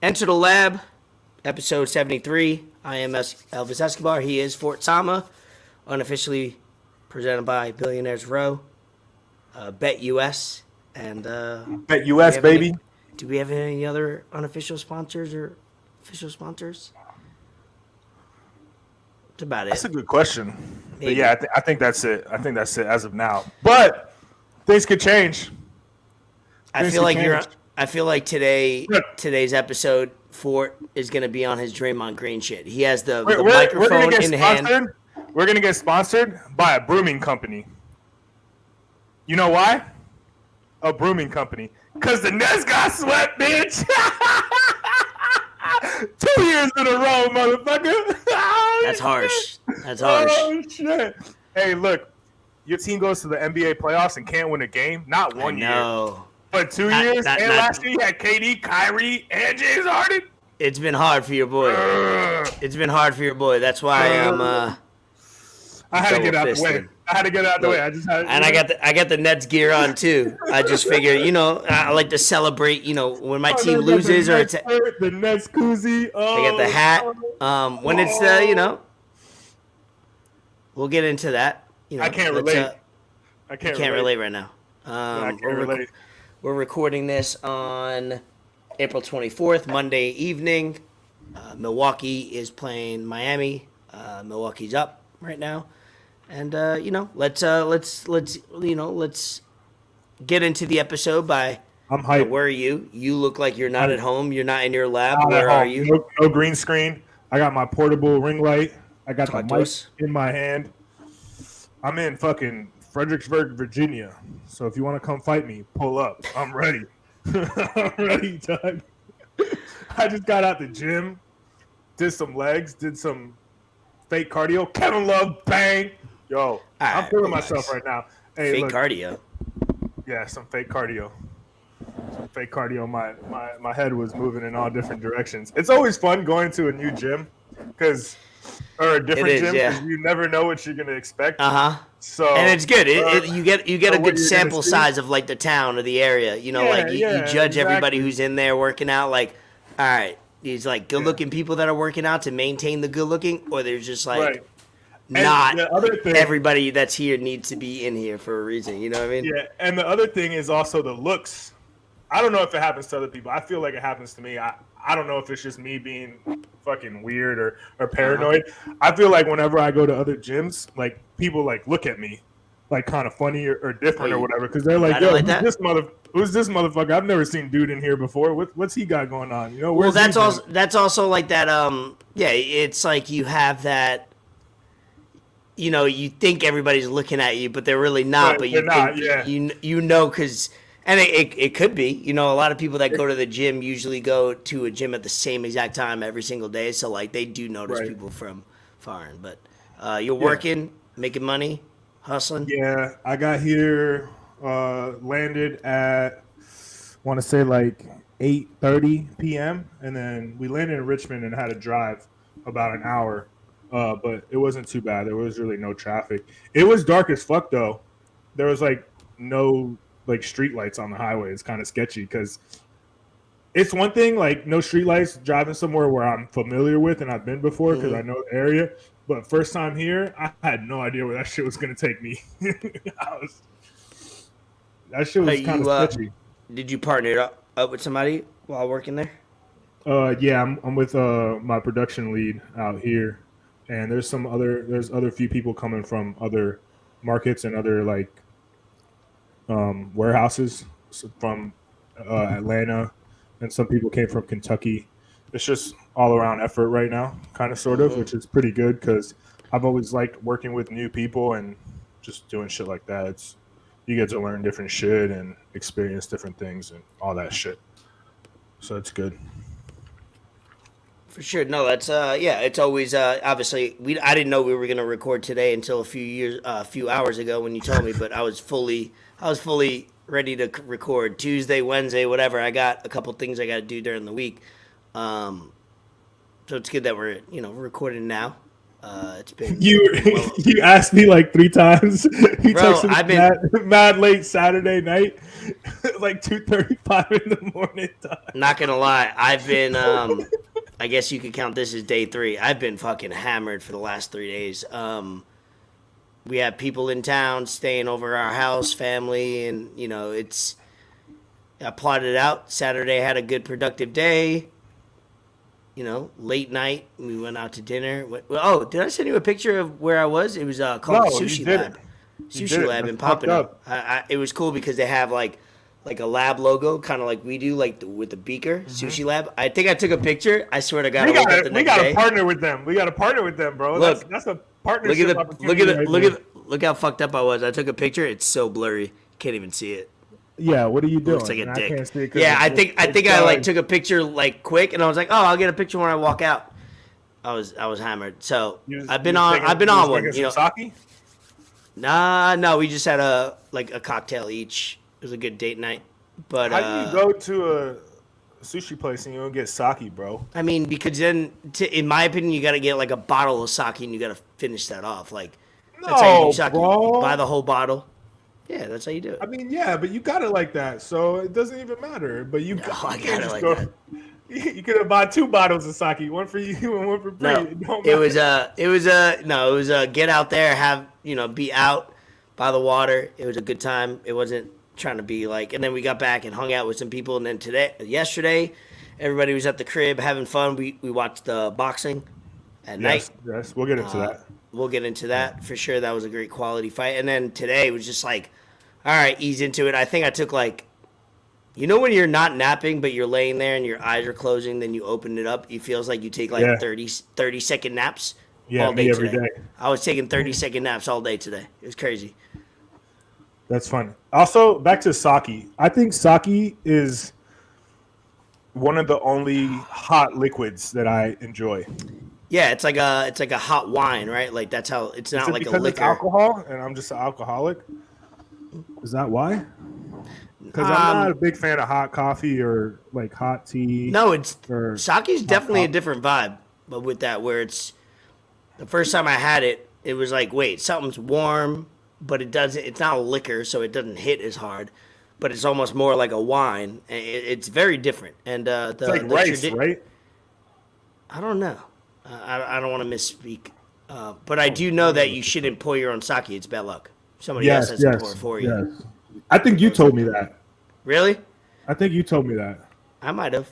Enter the Lab, episode 73. I am Elvis Escobar. He is Fort Sama, unofficially presented by Billionaires Row, Bet US, and Bet US, baby. Do we have any other unofficial sponsors or official sponsors? That's about it. That's a good question. Maybe. But yeah, I think that's it. I think that's it as of now. But things could change. I feel like today's episode, Fort is going to be on his Draymond Green shit. He has the microphone in hand. We're going to get sponsored by a brooming company. You know why? A brooming company. Because the Nets got swept, bitch. 2 years in a row, motherfucker. That's harsh. That's harsh. Oh, shit. Hey, look. Your team goes to the NBA playoffs and can't win a game. Not 1 year. But 2 years? Last year you had KD, Kyrie, and James Harden? It's been hard for your boy. It's been hard for your boy. That's why I'm I had to get out the way. I got the Nets gear on too. I just figure, I like to celebrate, when my team loses or it's the Nets koozie. I got the hat. When it's we'll get into that. I can't relate. I can't relate right now. I can't relate. We're recording this on April 24th, Monday evening. Milwaukee is playing Miami. Milwaukee's up right now, and let's get into the episode by. I'm hyped. Where are you? You look like you're not at home. You're not in your lab. Where are you? No green screen. I got my portable ring light. I got the mic in my hand. I'm in fucking Fredericksburg, Virginia. So if you want to come fight me, pull up. I'm ready. I'm ready, Doug. I just got out the gym, did some legs, did some fake cardio. Kevin Love, bang. Yo, I'm feeling myself right now. Hey, fake cardio? Yeah, some fake cardio. Some fake cardio. My head was moving in all different directions. It's always fun going to a new gym or a different gym because you never know what you're gonna expect. So and it's good. You get a good sample size of like the town or the area. You judge everybody who's in there working out. Like, all right, these like good looking people that are working out to maintain the good looking, or there's just like not the other thing, everybody that's here needs to be in here for a reason. You know what I mean? Yeah. And the other thing is also the looks. I don't know if it happens to other people. I feel like it happens to me. I don't know if it's just me being fucking weird or paranoid. I feel like whenever I go to other gyms, like people like look at me like kind of funny or different or whatever because they're like, yo, who's this motherfucker? I've never seen dude in here before. What's he got going on? Well, that's also like that. It's like you have that. You think everybody's looking at you, but they're really not. But you think, because. And it could be, a lot of people that go to the gym usually go to a gym at the same exact time every single day. So, like, they do notice people from foreign. But you're working, making money, hustling? Yeah, I got here, landed at, want to say, like, 8:30 p.m. And then we landed in Richmond and had to drive about an hour. But it wasn't too bad. There was really no traffic. It was dark as fuck, though. There was, like, no... like street lights on the highway. It's kind of sketchy because it's one thing like no street lights driving somewhere where I'm familiar with and I've been before because I know the area. But first time here, I had no idea where that shit was gonna take me. That shit was kind of sketchy. Did you partner up with somebody while working there? Yeah, I'm with my production lead out here, and there's other few people coming from other markets and other like. Warehouses from Atlanta, and some people came from Kentucky. It's just all around effort right now, kind of sort of, which is pretty good because I've always liked working with new people and just doing shit like that. You get to learn different shit and experience different things and all that shit. So it's good. For sure. No, that's it's always obviously I didn't know we were gonna record today until a few hours ago when you told me, but I was fully ready to record Tuesday, Wednesday, whatever. I got a couple things I got to do during the week. So it's good that we're recording now. It's been you asked me like 3 times. You bro. texted me mad late Saturday night, like 2:35 in the morning time. Not gonna lie, I've been. I guess you could count this as day 3. I've been fucking hammered for the last 3 days. We have people in town staying over our house, family, and it's. I plotted out. Saturday had a good productive day. Late night, we went out to dinner. Oh, did I send you a picture of where I was? It was called Sushi Lab. Sushi Lab in Pompano. It was cool because they have like a lab logo, kind of like we do, like with the beaker. Sushi Lab. I think I took a picture. I swear to God, we got to partner with them. We got to partner with them, bro. Look, that's a partnership. Look how fucked up I was. I took a picture. It's so blurry, you can't even see it. Yeah, what are you doing? Looks like a dick. Yeah, I think I like took a picture like quick, and I was like, oh, I'll get a picture when I walk out. I was hammered, so I've been on one. Sake? Nah, no, we just had a cocktail each. It was a good date night. But how do you go to a sushi place and you don't get sake, bro? I mean, because then, in my opinion, you got to get like a bottle of sake, and you got to finish that off. Like, that's how you do sake. Bro. You buy the whole bottle. Yeah, that's how you do it. I mean, yeah, but you got it like that, so it doesn't even matter. But you got it like that. You could have bought 2 bottles of sake, one for you and one for free. No, it was get out there, be out by the water. It was a good time. It wasn't trying to be like, and then we got back and hung out with some people, and then yesterday, everybody was at the crib having fun. We watched the boxing at night. Yes, we'll get into that. We'll get into that for sure. That was a great quality fight. And then today was just like, all right, ease into it. I think I took like, when you're not napping, but you're laying there and your eyes are closing, then you open it up. It feels like you take like 30-second naps all day every today. day. I was taking 30-second naps all day today. It was crazy. That's funny. Also, back to sake. I think sake is one of the only hot liquids that I enjoy. Yeah, it's like a hot wine, right? Like that's how it's not like a liquor. It's alcohol, and I'm just an alcoholic. Is that why? Because I'm not a big fan of hot coffee or like hot tea. No, sake is definitely a different vibe. But with that, where it's the first time I had it, it was like, wait, something's warm, but it doesn't. It's not a liquor, so it doesn't hit as hard. But it's almost more like a wine. It's very different. And it's like rice, right? I don't know. I don't want to misspeak. But I do know that you shouldn't pour your own sake. It's bad luck. Somebody else has to pour it for you. Yes. I think you told me that. Really? I think you told me that. I might have.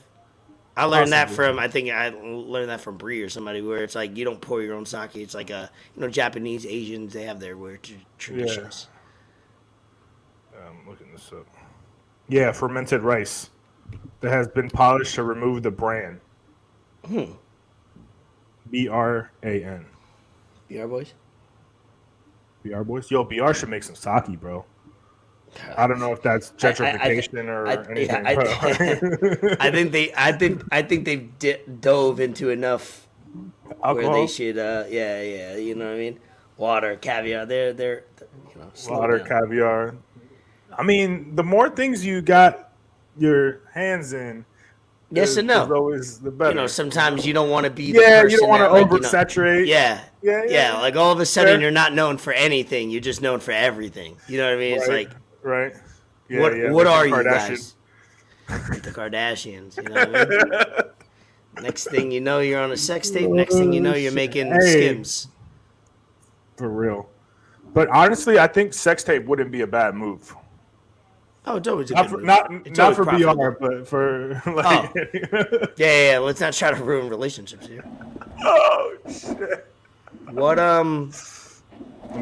I learned that from Brie or somebody, where it's like you don't pour your own sake. It's like Japanese, Asians, they have their weird traditions. Yeah. I'm looking this up. Yeah, fermented rice that has been polished to remove the bran. BRAN. BR boys? BR boys? Yo, BR should make some sake, bro. I don't know if that's gentrification or anything. I think they've dove into enough alcohol? Where they should, you know what I mean? Water, caviar, they're water, caviar. I mean, the more things you got your hands in, yes and no. Is always the better. Sometimes you don't want to be the person. You don't want to oversaturate. Yeah. Like all of a sudden you're not known for anything. You're just known for everything. You know what I mean? It's like, right. Yeah, what are you guys? Like the Kardashians. You know what I mean? Next thing you know, you're on a sex tape. Next thing you know, you're making Skims. For real. But honestly, I think sex tape wouldn't be a bad move. Oh, it's always a good move. Not for BR, but for like. Yeah. Let's not try to ruin relationships here. Oh shit. What Let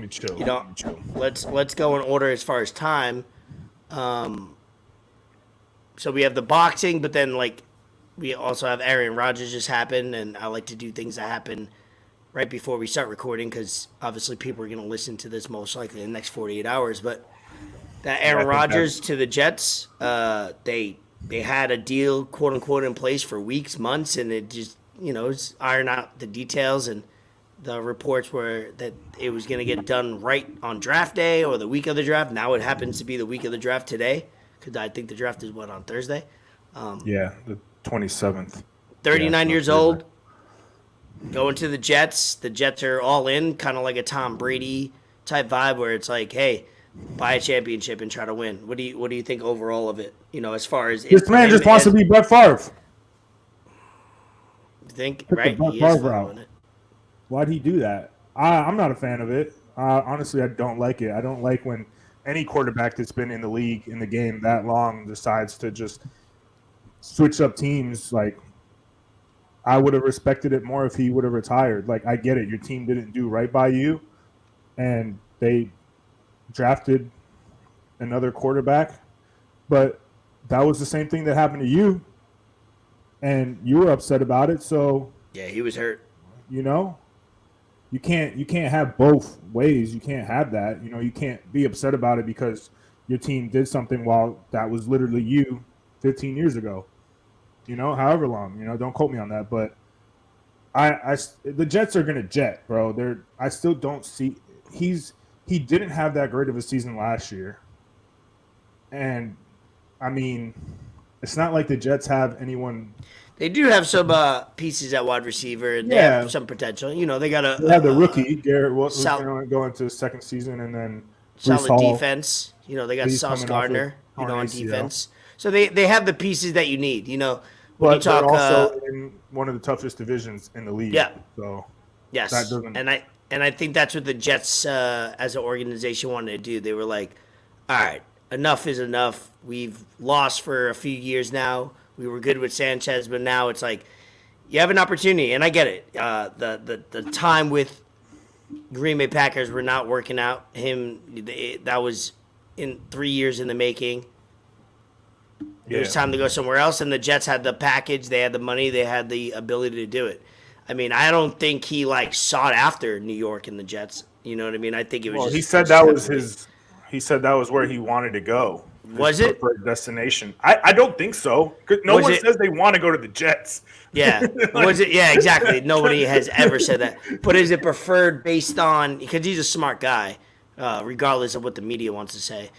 me chill. Let's go in order as far as time. So we have the boxing, but then like we also have Aaron Rodgers just happened, and I like to do things that happen right before we start recording because obviously people are going to listen to this most likely in the next 48 hours. But that Aaron Rodgers to the Jets, they had a deal, quote unquote, in place for weeks, months, and it just it's iron out the details, and the reports were that it was going to get done right on draft day or the week of the draft. Now it happens to be the week of the draft today because I think the draft is on Thursday. The 27th. 39 years old. Going to the Jets. The Jets are all in, kind of like a Tom Brady type vibe, where it's like, hey, buy a championship and try to win. What do you think overall of it? As far as this man just wants to be Brett Favre. You think, Took right? the He is Favre following route. it. Why'd he do that? I'm not a fan of it. Honestly, I don't like it. I don't like when any quarterback that's been in the league, in the game that long, decides to just switch up teams. Like, I would have respected it more if he would have retired. Like, I get it. Your team didn't do right by you, and they drafted another quarterback. But that was the same thing that happened to you, and you were upset about it. So yeah, he was hurt. You can't have both ways. You can't have that. You can't be upset about it because your team did something while that was literally you 15 years ago. However long. Don't quote me on that, but the Jets are gonna jet, bro. I still don't see he didn't have that great of a season last year, and I mean, it's not like the Jets have anyone. They do have some pieces at wide receiver, and they have some potential. They got They have the rookie Garrett Wilson who's going to go into his second season, and then solid defense. They got Sauce Gardner, on defense. So they have the pieces that you need. But they're also in one of the toughest divisions in the league. Yeah. So yes, and I think that's what the Jets as an organization wanted to do. They were like, all right, enough is enough. We've lost for a few years now. We were good with Sanchez, but now it's like you have an opportunity, and I get it. The time with Green Bay Packers were not working out. That was in 3 years in the making. It was time to go somewhere else, and the Jets had the package, they had the money, they had the ability to do it. I mean, I don't think he sought after New York and the Jets. You know what I mean? I think it was. Well, he said that was his. He said that was where he wanted to go. Was it destination? I don't think so. No one says they want to go to the Jets. Yeah. Was it? Yeah, exactly. Nobody has ever said that. But is it preferred based on, because he's a smart guy, regardless of what the media wants to say?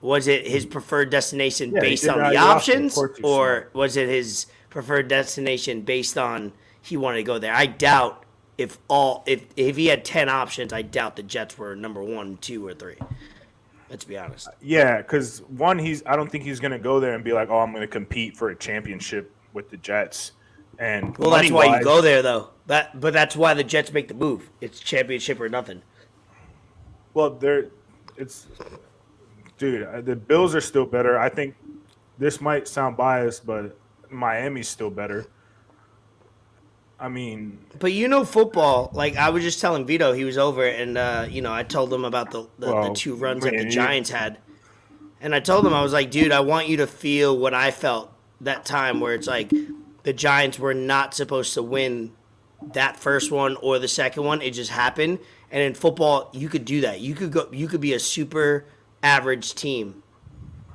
Was it his preferred destination based on the options, or was it his preferred destination based on he wanted to go there? I doubt if he had 10 options, I doubt the Jets were number 1, 2, or 3. Let's be honest. Yeah, because I don't think he's going to go there and be like, oh, I'm going to compete for a championship with the Jets. And that's why you go there, though. But that's why the Jets make the move. It's championship or nothing. Well, dude, the Bills are still better. I think this might sound biased, but Miami's still better. I mean, but football. Like I was just telling Vito, he was over, and I told him about the 2 runs that the Giants had, and I told him, I was like, dude, I want you to feel what I felt that time, where it's like the Giants were not supposed to win that first one or the second one. It just happened, and in football, you could do that. You could be a super average team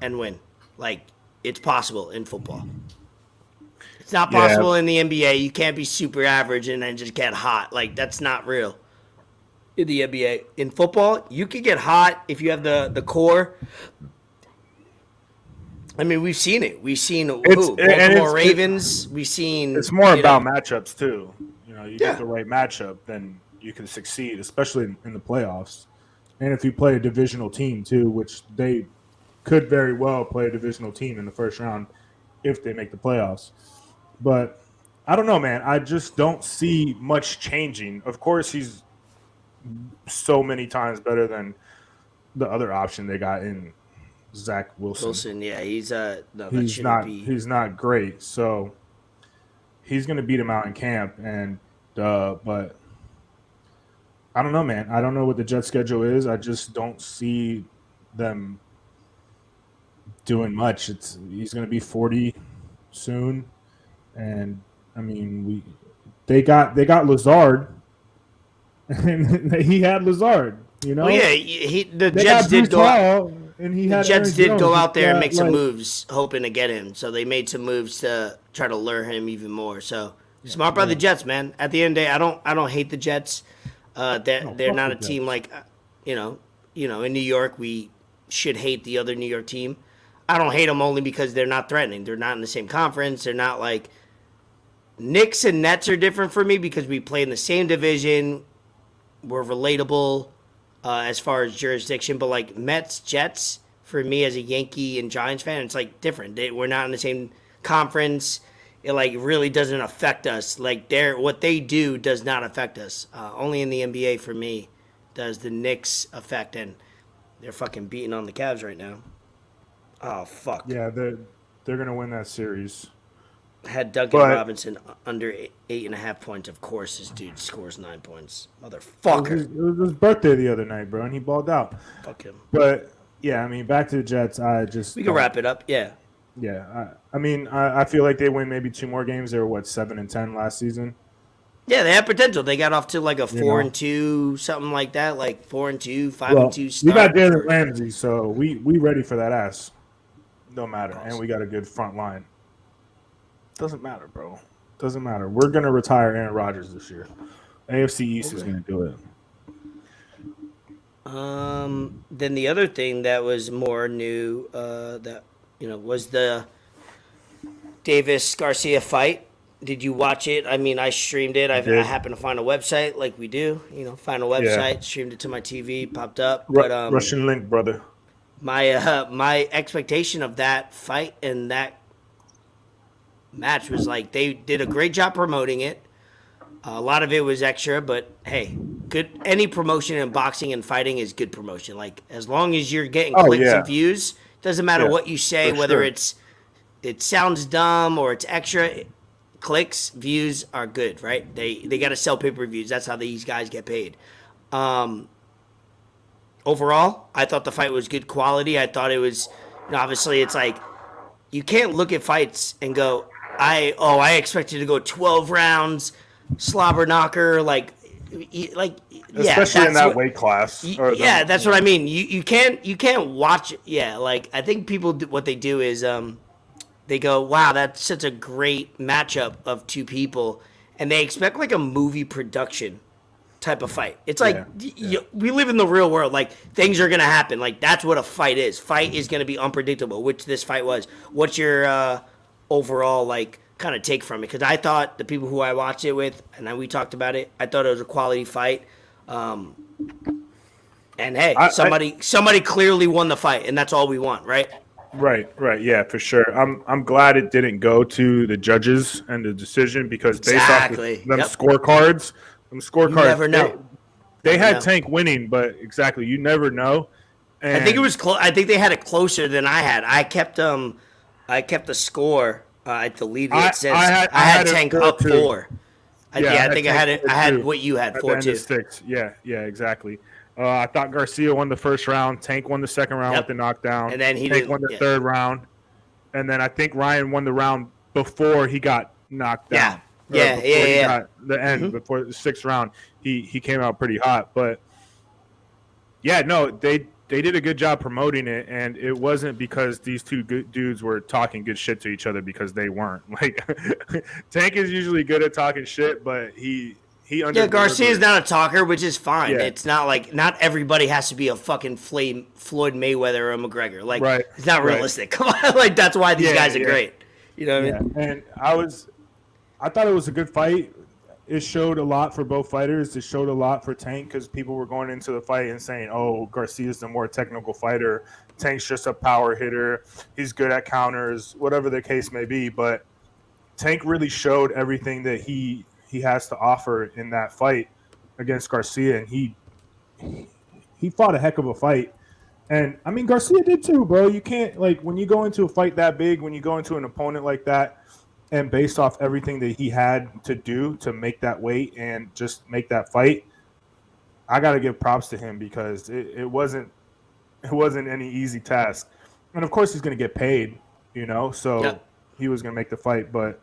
and win. Like, it's possible in football. It's not possible in the NBA. You can't be super average and then just get hot. Like, that's not real in the NBA. In football, you can get hot if you have the core. I mean, we've seen it. We've seen Baltimore Ravens. We've seen. It's more about matchups too. You get the right matchup, then you can succeed, especially in the playoffs. And if you play a divisional team too, which they could very well play a divisional team in the first round if they make the playoffs. But I don't know, man. I just don't see much changing. Of course, he's so many times better than the other option they got in Zach Wilson. Yeah, he's not great. So he's going to beat him out in camp, but I don't know, man. I don't know what the Jets' schedule is. I just don't see them doing much. He's going to be 40 soon. And I mean, they got Lazard, and he had Lazard. Well, yeah, the Jets did go out, and the Jets did go out there and make some moves, hoping to get him. So they made some moves to try to lure him even more. So smart by the Jets, man. At the end of the day, I don't hate the Jets. They're not a team like, in New York we should hate the other New York team. I don't hate them only because they're not threatening. They're not in the same conference. They're not like. Knicks and Nets are different for me because we play in the same division. We're relatable as far as jurisdiction, but like Mets, Jets, for me as a Yankee and Giants fan, it's like different. We're not in the same conference. It like really doesn't affect us. Like what they do does not affect us. Only in the NBA for me does the Knicks affect, and they're fucking beating on the Cavs right now. Oh fuck. Yeah, they're gonna win that series. Had Duncan Robinson under 8.5 points. Of course, this dude scores 9 points. Motherfucker. It was his birthday the other night, bro, and he balled out. Fuck him. But yeah, I mean, back to the Jets. We can wrap it up. Yeah. Yeah, I feel like they win maybe 2 more games. They were 7-10 last season. Yeah, they have potential. They got off to like a 4-2, something like that, like 4-2, 5-2 start. We got Jalen Ramsey, so we ready for that ass. No matter, awesome. And we got a good front line. Doesn't matter, bro. Doesn't matter. We're gonna retire Aaron Rodgers this year. AFC East is gonna do it. Then the other thing that was more new, was the Davis Garcia fight. Did you watch it? I mean, I streamed it. I happened to find a website like we do. Find a website, streamed it to my TV, popped up. But Russian link, brother. My expectation of that fight and that match was like they did a great job promoting it. A lot of it was extra, but hey, good. Any promotion in boxing and fighting is good promotion. Like as long as you're getting clicks and views, doesn't matter what you say, whether it sounds dumb or it's extra. Clicks, views are good, right? They got to sell pay-per-views. That's how these guys get paid. Overall, I thought the fight was good quality. I thought it was, obviously, it's like you can't look at fights and go, I expected to go 12 rounds, slobber knocker, especially in that weight class. That's what I mean. You can't watch. Yeah, like I think people what they do is they go, wow, that's such a great matchup of two people, and they expect like a movie production type of fight. It's like we live in the real world. Like things are gonna happen. Like that's what a fight is. Fight is gonna be unpredictable, which this fight was. What's your overall like kind of take from it? Because I thought the people who I watched it with, and then we talked about it, I thought it was a quality fight. And hey, somebody clearly won the fight, and that's all we want, right? Right, yeah, for sure. I'm glad it didn't go to the judges and the decision because based off them scorecards, you never know. They had Tank winning, but you never know. And I think it was close. I think they had it closer than I had. I kept the score. I deleted it. It says I had Tank up 4. I think I had it. I had what you had 4-2. Yeah, exactly. I thought Garcia won the first round. Tank won the second round with the knockdown. And then Tank won the third round. And then I think Ryan won the round before he got knocked down. Yeah. The end, before the 6th round, he came out pretty hot. But, they did a good job promoting it, and it wasn't because these two good dudes were talking good shit to each other because they weren't. Like, Tank is usually good at talking shit, but he Garcia's not a talker, which is fine. Yeah. It's not like not everybody has to be a fucking Floyd Mayweather or a McGregor. Like it's not realistic. Come on, like that's why these guys are great. You know what I mean? And I thought it was a good fight. It showed a lot for both fighters. It showed a lot for Tank because people were going into the fight and saying, "Oh, Garcia's the more technical fighter. Tank's just a power hitter. He's good at counters, whatever the case may be." But Tank really showed everything that he has to offer in that fight against Garcia, and he fought a heck of a fight. And I mean, Garcia did too, bro. You can't when you go into a fight that big, when you go into an opponent like that, and based off everything that he had to do to make that weight and just make that fight, I got to give props to him because it wasn't any easy task. And of course, he's going to get paid, so he was going to make the fight, but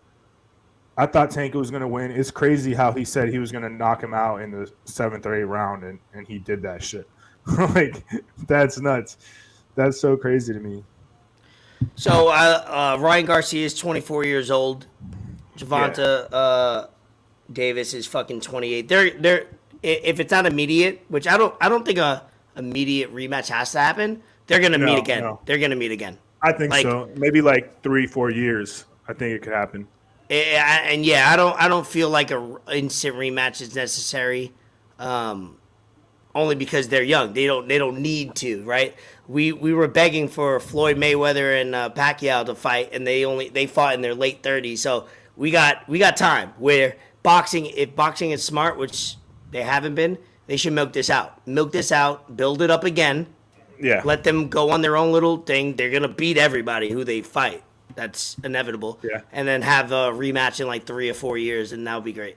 I thought Tank was going to win. It's crazy how he said he was going to knock him out in the 7th or 8th round, and he did that shit. That's nuts. That's so crazy to me. So Ryan Garcia is 24 years old. Gervonta Davis is fucking 28. They're if it's not immediate, which I don't think a immediate rematch has to happen. They're gonna meet again. No. They're gonna meet again. I think so. Maybe 3-4 years. I think it could happen. And yeah, I don't feel like a instant rematch is necessary. Only because they're young. They don't need to, right? We were begging for Floyd Mayweather and Pacquiao to fight, and they fought in their late 30s. So we got time. Where if boxing is smart, which they haven't been, they should milk this out. Milk this out, build it up again. Yeah. Let them go on their own little thing. They're gonna beat everybody who they fight. That's inevitable. Yeah. And then have a rematch in like 3 or 4 years, and that would be great.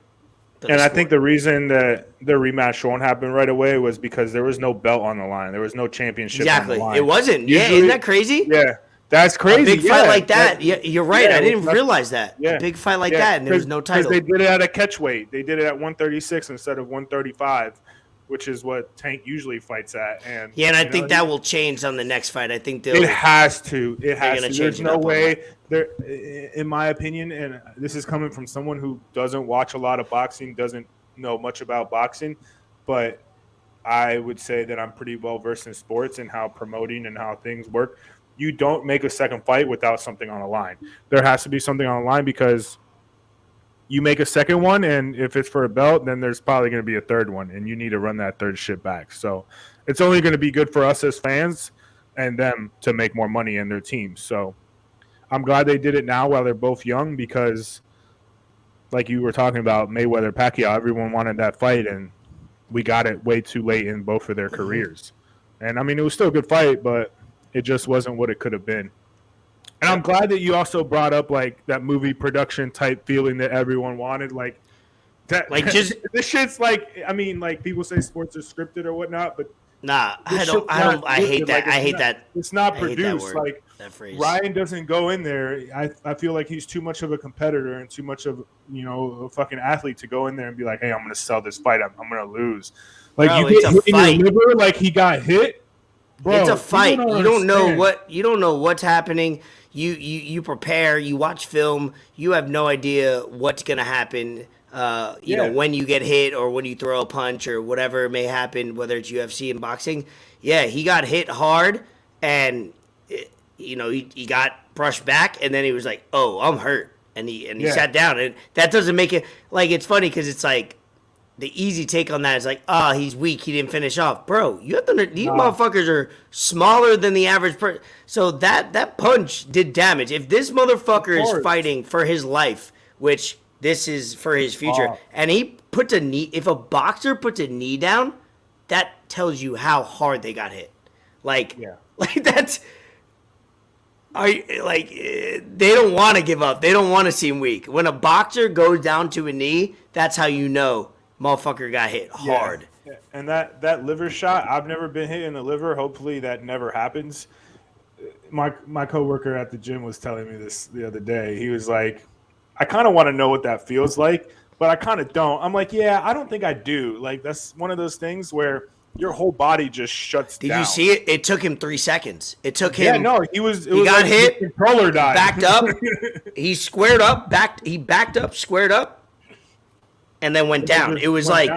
And I think the reason that the rematch won't happen right away was because there was no belt on the line. There was no championship on the line. It wasn't. Usually, isn't that crazy? Yeah. That's crazy. A big fight like that. Yeah, you're right. I didn't realize that. Yeah. A big fight like that, and there was no title. Because they did it at a catch weight. They did it at 136 instead of 135, which is what Tank usually fights at. And I think that will change on the next fight. I think it has to. It has to. There's no way. There, in my opinion, and this is coming from someone who doesn't watch a lot of boxing, doesn't know much about boxing, but I would say that I'm pretty well versed in sports and how promoting and how things work. You don't make a second fight without something on the line. There has to be something on the line because you make a second one, and if it's for a belt, then there's probably going to be a third one, and you need to run that third shit back. So it's only going to be good for us as fans and them to make more money in their teams. So I'm glad they did it now while they're both young because, like you were talking about, Mayweather, Pacquiao, everyone wanted that fight, and we got it way too late in both of their careers. And, I mean, it was still a good fight, but it just wasn't what it could have been. And I'm glad that you also brought up, like, that movie production type feeling that everyone wanted. Like, that, like just this shit's like, I mean, like, people say sports are scripted or whatnot, but nah, I hate that. I hate that. It's not produced. Like, that phrase. Ryan doesn't go in there. I feel like he's too much of a competitor and too much of, a fucking athlete to go in there and be like, hey, I'm going to sell this fight. I'm going to lose. Like, bro, you get hit in your liver, like he got hit. Bro, it's a fight. You don't know what's happening. You prepare, you watch film, you have no idea what's going to happen. You know, when you get hit or when you throw a punch or whatever may happen, whether it's UFC and boxing. Yeah, he got hit hard and he got brushed back and then he was like, "Oh, I'm hurt." And he sat down, and that doesn't make it like it's funny cuz it's like the easy take on that is like, "Oh, he's weak, he didn't finish off." Bro, you have to these motherfuckers are smaller than the average person. So that punch did damage. If this motherfucker is fighting for his life, which this is for his future, and he puts a knee, if a boxer puts a knee down, that tells you how hard they got hit. Like that's they don't want to give up. They don't want to seem weak. When a boxer goes down to a knee, that's how you know motherfucker got hit hard. Yeah. And that liver shot, I've never been hit in the liver. Hopefully that never happens. My coworker at the gym was telling me this the other day. He was like, I kind of want to know what that feels like, but I kind of don't. I'm like, yeah, I don't think I do. Like, that's one of those things where your whole body just shuts down. Did you see it? It took him 3 seconds. It took him. Yeah, no, he got hit. The controller died. Backed up. He squared up. He backed up, squared up, and then went down. It was like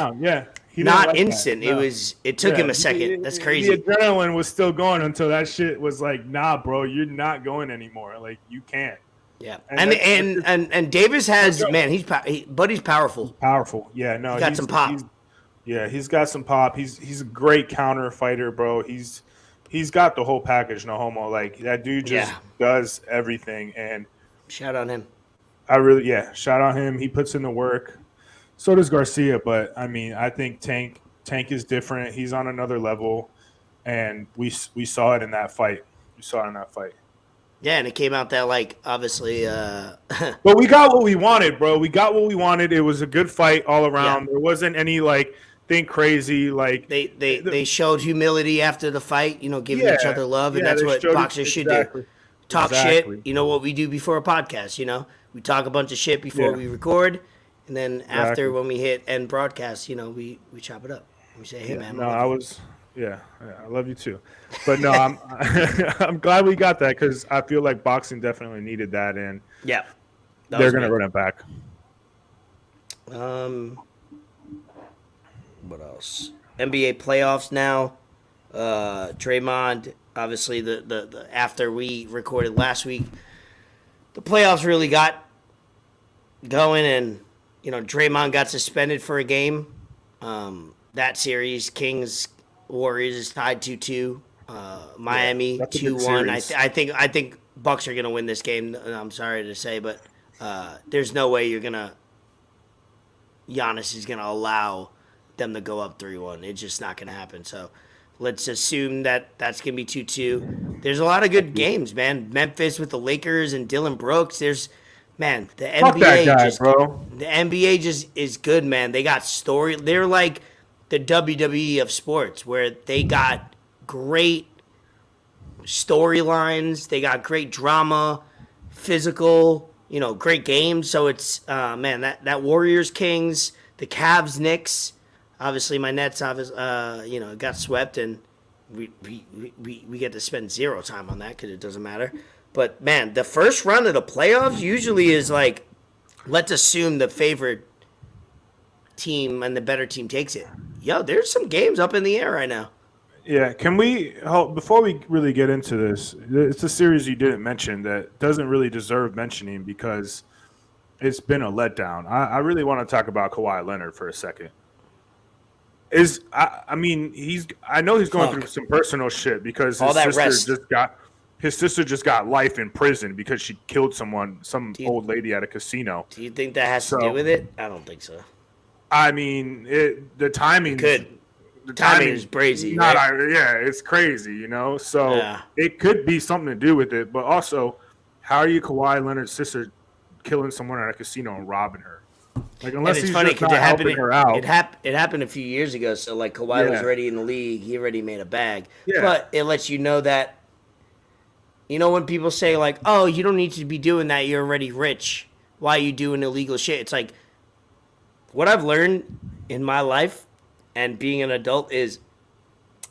not instant. No. It took him a second. That's crazy. The adrenaline was still going until that shit was like, nah, bro, you're not going anymore. Like, you can't. Yeah, and Davis has Buddy's powerful. Powerful, yeah. No, he got some pop. He's got some pop. He's a great counter fighter, bro. He's got the whole package, no homo. Like, that dude just does everything. And shout on him. Shout on him. He puts in the work. So does Garcia, but I mean, I think Tank is different. He's on another level, and we saw it in that fight. Yeah, and it came out that, like, obviously But we got what we wanted, bro. We got what we wanted. It was a good fight all around. There wasn't any, like, thing crazy. Like, they showed humility after the fight, giving each other love, and that's what boxers should do. Talk shit. You know what we do before a podcast, we talk a bunch of shit before we record, and then after when we hit end broadcast, we chop it up. We say, "Hey, man." No, I love you too. But no, I'm glad we got that because I feel like boxing definitely needed that, and they're gonna run it back. What else? NBA playoffs now. Draymond, obviously the after we recorded last week, the playoffs really got going and, Draymond got suspended for a game. That series, Kings Warriors is tied 2-2. Miami 2-1. I think Bucks are gonna win this game. I'm sorry to say, but there's no way Giannis is gonna allow them to go up 3-1. It's just not gonna happen. So let's assume that's gonna be 2-2. There's a lot of good games, man. Memphis with the Lakers and Dylan Brooks. The Fuck NBA that guy, bro. The NBA just is good, man. They got story. They're like the WWE of sports, where they got great storylines. They got great drama, physical, great games. So it's that Warriors Kings, the Cavs Knicks. Obviously, my Nets got swept, and we get to spend zero time on that because it doesn't matter. But man, the first round of the playoffs usually is like, let's assume the favorite team and the better team takes it. There's some games up in the air right now. Yeah, can we before we really get into this? It's a series you didn't mention that doesn't really deserve mentioning because it's been a letdown. I really want to talk about Kawhi Leonard for a second. I know he's going through some personal shit because his sister just got life in prison because she killed some old lady at a casino. Do you think that has to do with it? I don't think so. I mean, the timing could. The timing is crazy. It's crazy, So it could be something to do with it. But also, how are you Kawhi Leonard's sister killing someone at a casino and robbing her? Like, unless it's he's funny just not helping her out. It happened a few years ago. So like Kawhi was already in the league. He already made a bag. Yeah. But it lets you know that. When people say like, "Oh, you don't need to be doing that. You're already rich. Why are you doing illegal shit?" It's like, what I've learned in my life and being an adult is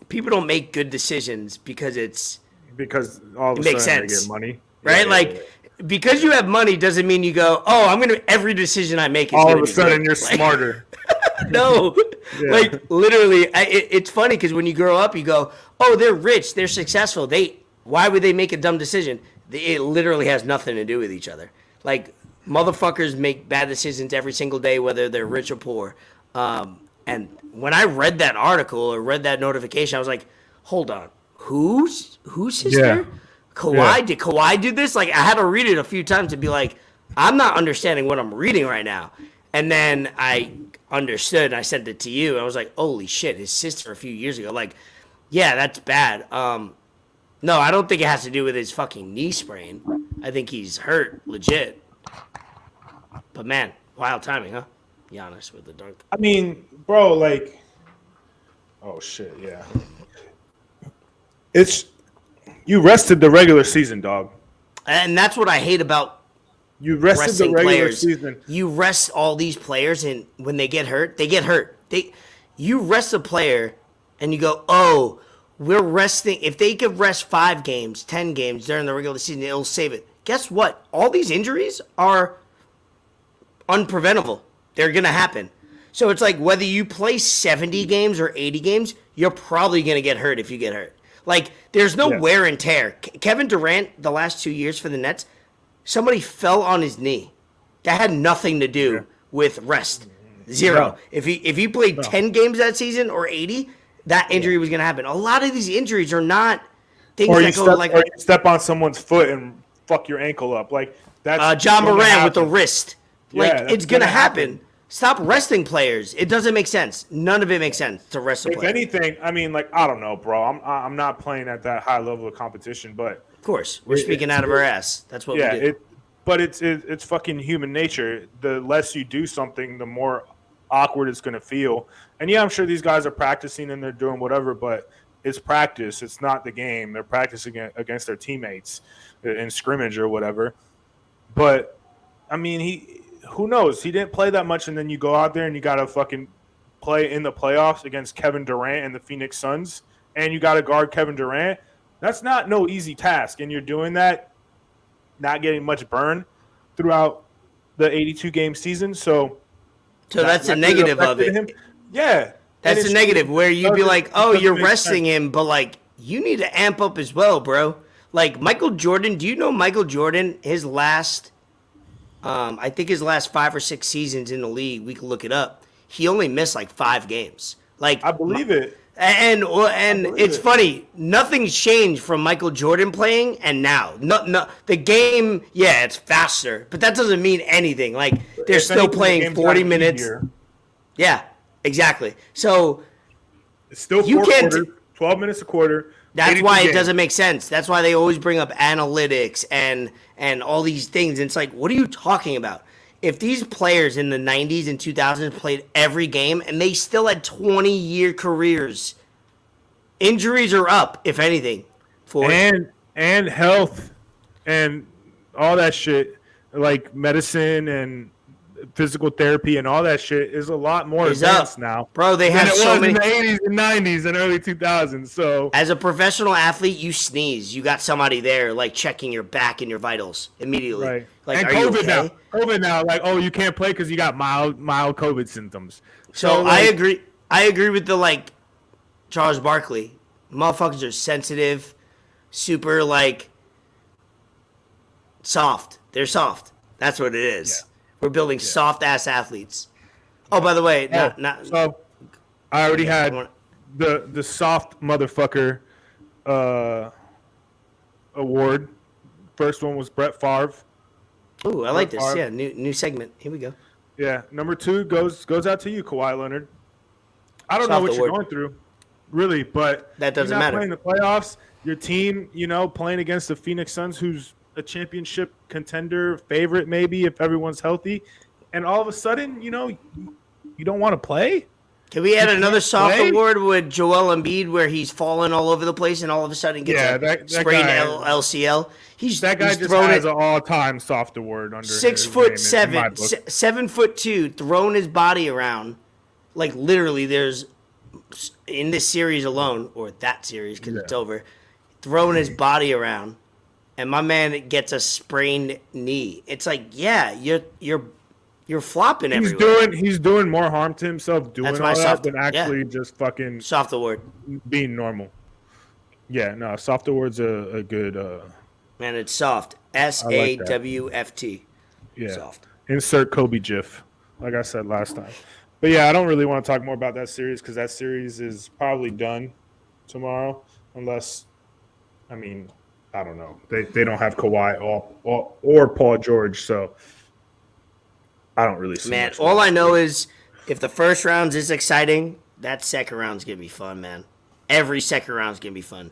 people don't make good decisions because all of a sudden they get money, right? Because you have money doesn't mean you go, "Oh, I'm gonna every decision I make is all gonna of a be sudden good." you're smarter. No, literally, it's funny because when you grow up, you go, "Oh, they're rich, they're successful. Why would they make a dumb decision?" It literally has nothing to do with each other. Like, motherfuckers make bad decisions every single day, whether they're rich or poor. And when I read that article or read that notification, I was like, hold on. Whose sister? Yeah. Kawhi? Yeah. Did Kawhi do this? Like, I had to read it a few times to be like, I'm not understanding what I'm reading right now. And then I understood, and I sent it to you. I was like, holy shit, his sister a few years ago. Like, yeah, that's bad. No, I don't think it has to do with his fucking knee sprain. I think he's hurt, legit. But man, wild timing, huh? Giannis with the dunk. I mean, bro, like, oh shit, yeah. You rested the regular season, dog. And that's what I hate about you rested the regular players. Season. You rest all these players, and when they get hurt, they get hurt. You rest a player, and you go, oh, we're resting. If they could rest 5 games, 10 games during the regular season, it'll save it. Guess what? All these injuries are unpreventable. They're going to happen. So it's like whether you play 70 games or 80 games, you're probably going to get hurt if you get hurt. Like, there's no wear and tear. Kevin Durant, the last 2 years for the Nets, somebody fell on his knee. That had nothing to do with rest. Zero. No. If he played 10 games that season or 80, that injury was going to happen. A lot of these injuries are not things that go like... Or you step on someone's foot and fuck your ankle up. Like, that's... John Moran with the wrist. Like, it's going to happen. Stop resting players. It doesn't make sense. None of it makes sense to rest a player. If anything, I mean, like, I don't know, bro. I'm not playing at that high level of competition, but... Of course. We're speaking out of our ass. That's what we do. But it's fucking human nature. The less you do something, the more awkward it's going to feel. And, yeah, I'm sure these guys are practicing and they're doing whatever, but it's practice. It's not the game. They're practicing against their teammates in scrimmage or whatever. But, I mean, who knows? He didn't play that much, and then you go out there and you got to fucking play in the playoffs against Kevin Durant and the Phoenix Suns, and you got to guard Kevin Durant. That's not no easy task, and you're doing that, not getting much burn throughout the 82-game season. So that's a negative of it. Him. Yeah. That's a negative where you'd be like, oh, you're resting him, but, like, you need to amp up as well, bro. Like, Michael Jordan, do you know Michael Jordan, his last I think his last 5 or 6 seasons in the league, we can look it up. He only missed like 5 games. Like I believe it. And it's funny. Nothing's changed from Michael Jordan playing and now. No, the game, yeah, it's faster, but that doesn't mean anything. Like they're still playing 40 minutes. Easier. Yeah, exactly. So it's still 4 quarters, 12 minutes a quarter. That's why it doesn't make sense. That's why they always bring up analytics and all these things. And it's like, what are you talking about? If these players in the 90s and 2000s played every game and they still had 20-year careers, injuries are up, if anything. And health and all that shit, like medicine and physical therapy and all that shit is a lot more advanced now. Bro, they have so many in the 80s and 90s and early 2000s. So as a professional athlete, you sneeze, you got somebody there like checking your back and your vitals immediately. Right. Like, and COVID now, like, oh, you can't play because you got mild COVID symptoms. So like, I agree with the like Charles Barkley. Motherfuckers are sensitive, super like soft. They're soft. That's what it is. Yeah. We're building soft ass athletes. Oh, by the way, so I already had the soft motherfucker award. First one was Brett Favre. Ooh, I like this. Favre. Yeah, new segment. Here we go. Yeah, number 2 goes out to you, Kawhi Leonard. I don't know what you're going through, really, but that doesn't matter. Playing the playoffs, your team, playing against the Phoenix Suns, who's a championship contender, favorite maybe if everyone's healthy, and all of a sudden, you don't want to play. Can we add another soft award with Joel Embiid where he's falling all over the place and all of a sudden gets sprained LCL? That guy just has an all-time soft award under 6'7", 7'2", throwing his body around. Like literally, there's in this series alone, or that series because it's over, throwing his body around. And my man gets a sprained knee. It's like, yeah, you're flopping everywhere. He's doing more harm to himself doing all that than actually just fucking soft award being normal. Yeah, no, soft award's a good. Man, it's soft. SAWFT. Yeah. Soft. Insert Kobe GIF, like I said last time. But yeah, I don't really want to talk more about that series because that series is probably done tomorrow, unless, I don't know. They don't have Kawhi or Paul George, so I don't really see. Man, all I know is if the first round is exciting, that second round's gonna be fun, man. Every second round's gonna be fun.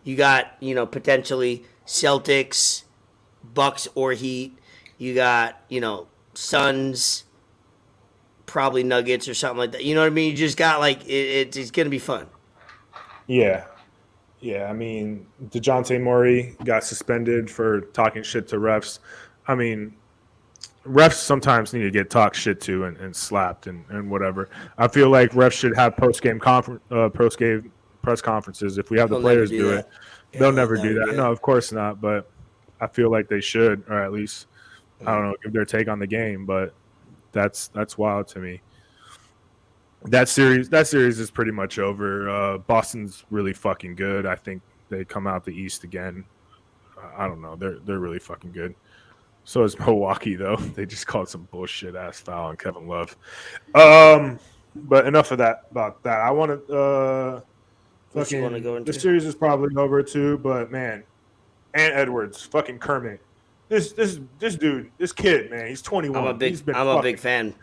You got, potentially Celtics, Bucks or Heat. You got, Suns, probably Nuggets or something like that. You know what I mean? You just got like it's gonna be fun. Yeah. Yeah, DeJounte Murray got suspended for talking shit to refs. Refs sometimes need to get talked shit to and slapped and whatever. I feel like refs should have post-game press conferences. If we have the players do it, they'll never do that. No, of course not, but I feel like they should, or at least, I don't know, give their take on the game, but that's wild to me. That series is pretty much over. Boston's really fucking good. I think they come out the East again. I don't know. They're really fucking good. So is Milwaukee though. They just called some bullshit ass foul on Kevin Love. But enough of that about that. I want to fucking go into? The series is probably over too. But man, Ant Edwards, fucking Kermit. This dude, this kid, man. He's 21. I'm a big fan.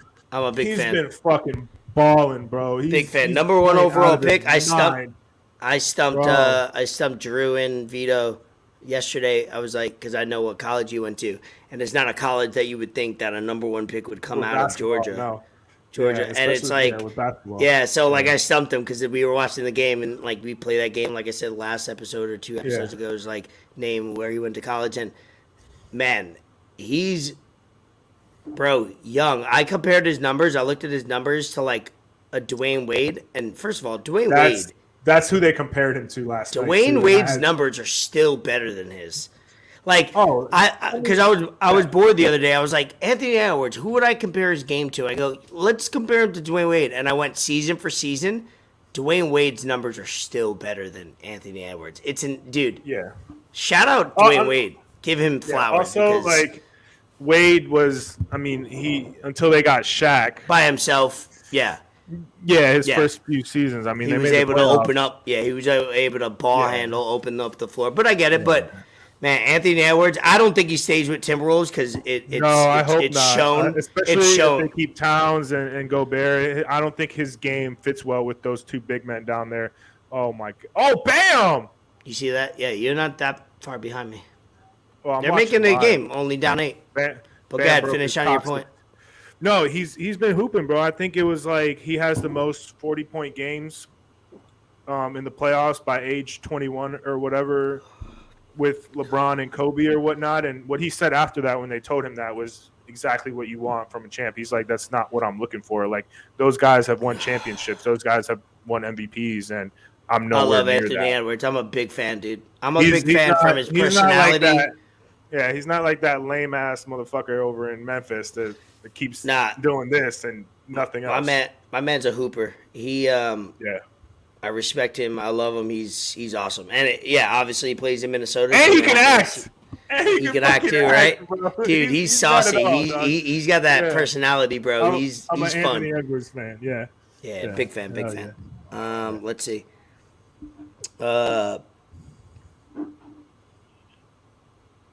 He's been fucking balling, bro. Big fan. Number 1 overall pick. I stumped Drew and Vito yesterday. I was like, because I know what college you went to, and it's not a college that you would think that a number 1 pick would come out of Georgia. No. Georgia, and it's like, so like I stumped him because we were watching the game and like we played that game, like I said last episode or 2 episodes ago. It was like name where he went to college, and man, he's. Bro, young. I compared his numbers. I looked at his numbers to like a Dwayne Wade. And first of all, Wade. That's who they compared him to last night. Dwayne Wade's numbers are still better than his. Like, because I was bored the other day. I was like, Anthony Edwards, who would I compare his game to? I go, let's compare him to Dwayne Wade. And I went season for season. Dwayne Wade's numbers are still better than Anthony Edwards. Dude. Yeah. Shout out Dwayne Wade. Give him flowers. Also, like, Wade was, I mean, he until they got Shaq by himself. Yeah. Yeah, his first few seasons. I mean, he was able to open up. Yeah, he was able to ball handle, open up the floor. But I get it. But man, Anthony Edwards, I don't think he stays with Timberwolves because I hope it's not. shown. Especially it's shown. if they keep Towns and Gobert. I don't think his game fits well with those two big men down there. Oh my God! Oh, bam! You see that? Yeah, you're not that far behind me. Well, they're making the game only down 8. But go ahead, finish on your point. No, he's been hooping, bro. I think it was like he has the most 40-point games in the playoffs by age 21 or whatever with LeBron and Kobe or whatnot. And what he said after that when they told him that was exactly what you want from a champ. He's like, that's not what I'm looking for. Like, those guys have won championships. Those guys have won MVPs, and I'm nowhere near that. I love Anthony Edwards. I'm a big fan, dude. I'm a big fan from his personality. He's not like that lame-ass motherfucker over in Memphis that keeps doing this and nothing else. My man's a hooper. He I respect him. I love him. He's awesome. And obviously he plays in Minnesota. And he can act. He can act too, right? Bro. Dude, he's saucy. He's got that personality, bro. He's I'm an fun. Anthony Edwards fan. Yeah, big fan. Yeah. Let's see.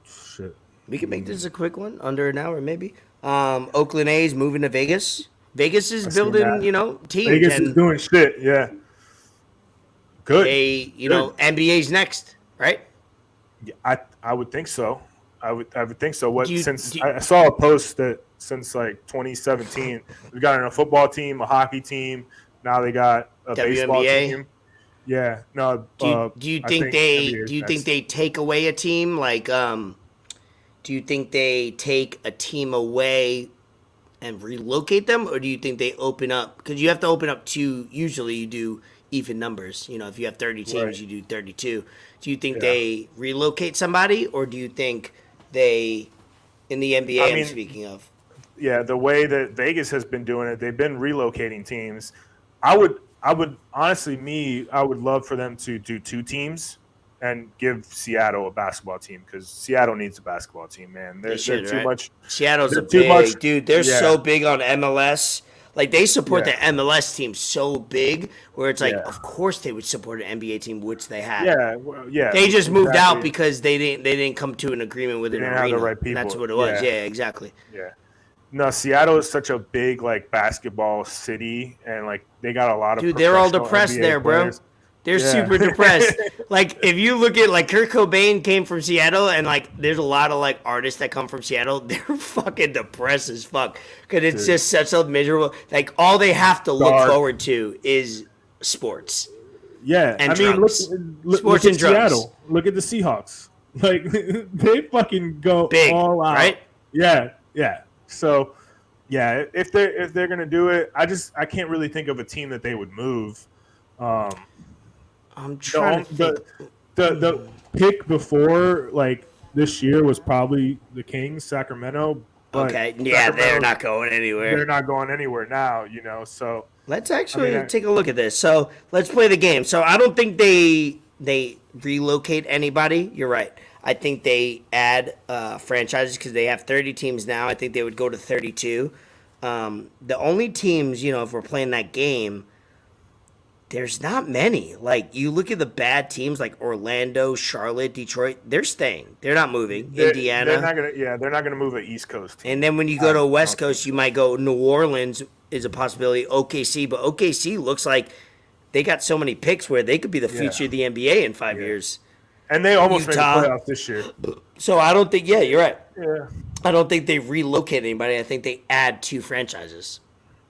Shit. We can make this a quick one, under an hour maybe. Oakland A's moving to Vegas. Vegas is building, teams. Vegas is doing shit, yeah. Good. NBA's next, right? Yeah, I would think so. I would think so. I saw a post that since like 2017, we've gotten a football team, a hockey team. Now they got a baseball team. Yeah. No. Do you think they take away a team like? Do you think they take a team away and relocate them, or do you think they open up? Because you have to open up to. Usually, you do even numbers. If you have 30 teams, you do 32. Do you think they relocate somebody, or do you think they, in the NBA, I'm speaking of? Yeah, the way that Vegas has been doing it, they've been relocating teams. I would honestly, I would love for them to do 2 teams and give Seattle a basketball team because Seattle needs a basketball team, man. They're too much. Seattle's a big dude. They're so big on MLS. Like, they support the MLS team so big where it's like, of course they would support an NBA team, which they had. They just moved out because they didn't come to an agreement with an arena. Have the right people. That's what it was. Yeah, exactly. Yeah. No, Seattle is such a big, like, basketball city, and, like, they got a lot of they're all depressed NBA there, bro. Players. They're super depressed. Like, if you look at, like, Kurt Cobain came from Seattle, and, like, there's a lot of, like, artists that come from Seattle. They're fucking depressed as fuck. Because it's just such a miserable, like, all they have to look forward to is sports. Yeah. And drums. Look at Seattle. Look at the Seahawks. Like, they fucking go big, all out. Right? Yeah. So, yeah, if they're going to do it, I can't really think of a team that they would move. I'm trying to think. The pick before, like, this year was probably the Kings, Sacramento. Okay, they're not going anywhere. They're not going anywhere now, so. Let's actually take a look at this. So, let's play the game. So, I don't think they relocate anybody. You're right. I think they add franchises because they have 30 teams now. I think they would go to 32. The only teams, if we're playing that game, there's not many. Like, you look at the bad teams like Orlando, Charlotte, Detroit, they're staying. They're not moving. Indiana. They're not gonna move an East Coast team. And then when you go to a West Coast, you might go New Orleans is a possibility, OKC, but OKC looks like they got so many picks where they could be the future of the NBA in 5 years. And they almost made the playoffs this year. So I don't think, you're right. Yeah. I don't think they relocate anybody. I think they add 2 franchises.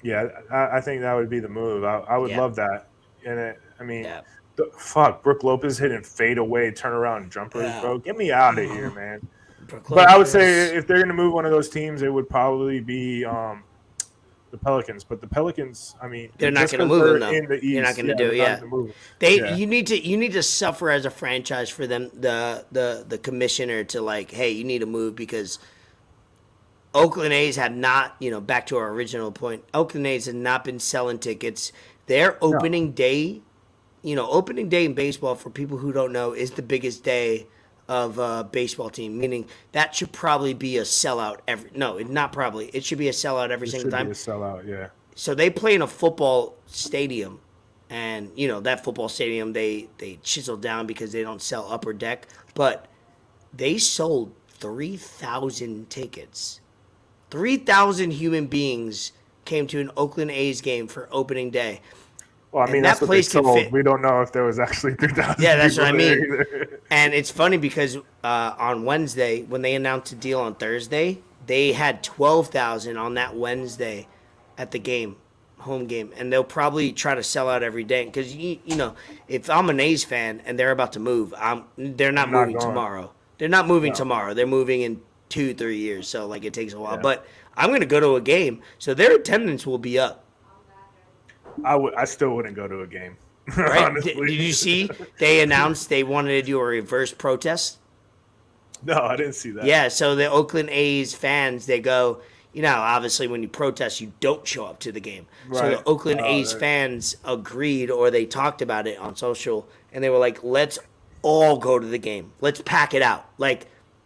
Yeah, I think that would be the move. I would love that. And Brook Lopez hitting fadeaway turnaround jumpers, bro. Get me out of here, man. But I would say if they're going to move one of those teams, it would probably be the Pelicans. But the Pelicans, they're not going to move them, though. In the East, they're not going to do it. You need to suffer as a franchise for them, the commissioner to like, hey, you need to move because Oakland A's have not, back to our original point, Oakland A's have not been selling tickets. Their opening day, opening day in baseball, for people who don't know, is the biggest day of a baseball team, meaning that should probably be a sellout not probably. It should be a sellout every single time. It should be a sellout, yeah. So they play in a football stadium, and that football stadium they chisel down because they don't sell upper deck, but they sold 3,000 tickets. 3,000 human beings came to an Oakland A's game for opening day. Well, I mean, that's what they sold. We don't know if there was actually 3,000. Yeah, that's what I mean. And it's funny because on Wednesday, when they announced the deal on Thursday, they had 12,000 on that Wednesday at the game, home game. And they'll probably try to sell out every day. Because, if I'm an A's fan and they're about to move, they're not moving tomorrow. They're not moving tomorrow. They're moving in 2-3 years. So, it takes a while. Yeah. But I'm going to go to a game, so their attendance will be up. I still wouldn't go to a game. Right? Did you see they announced they wanted to do a reverse protest? No, I didn't see that. Yeah, so the Oakland A's fans, they go, obviously when you protest, you don't show up to the game. Right. So the Oakland A's fans agreed, or they talked about it on social, and they were like, let's all go to the game. Let's pack it out.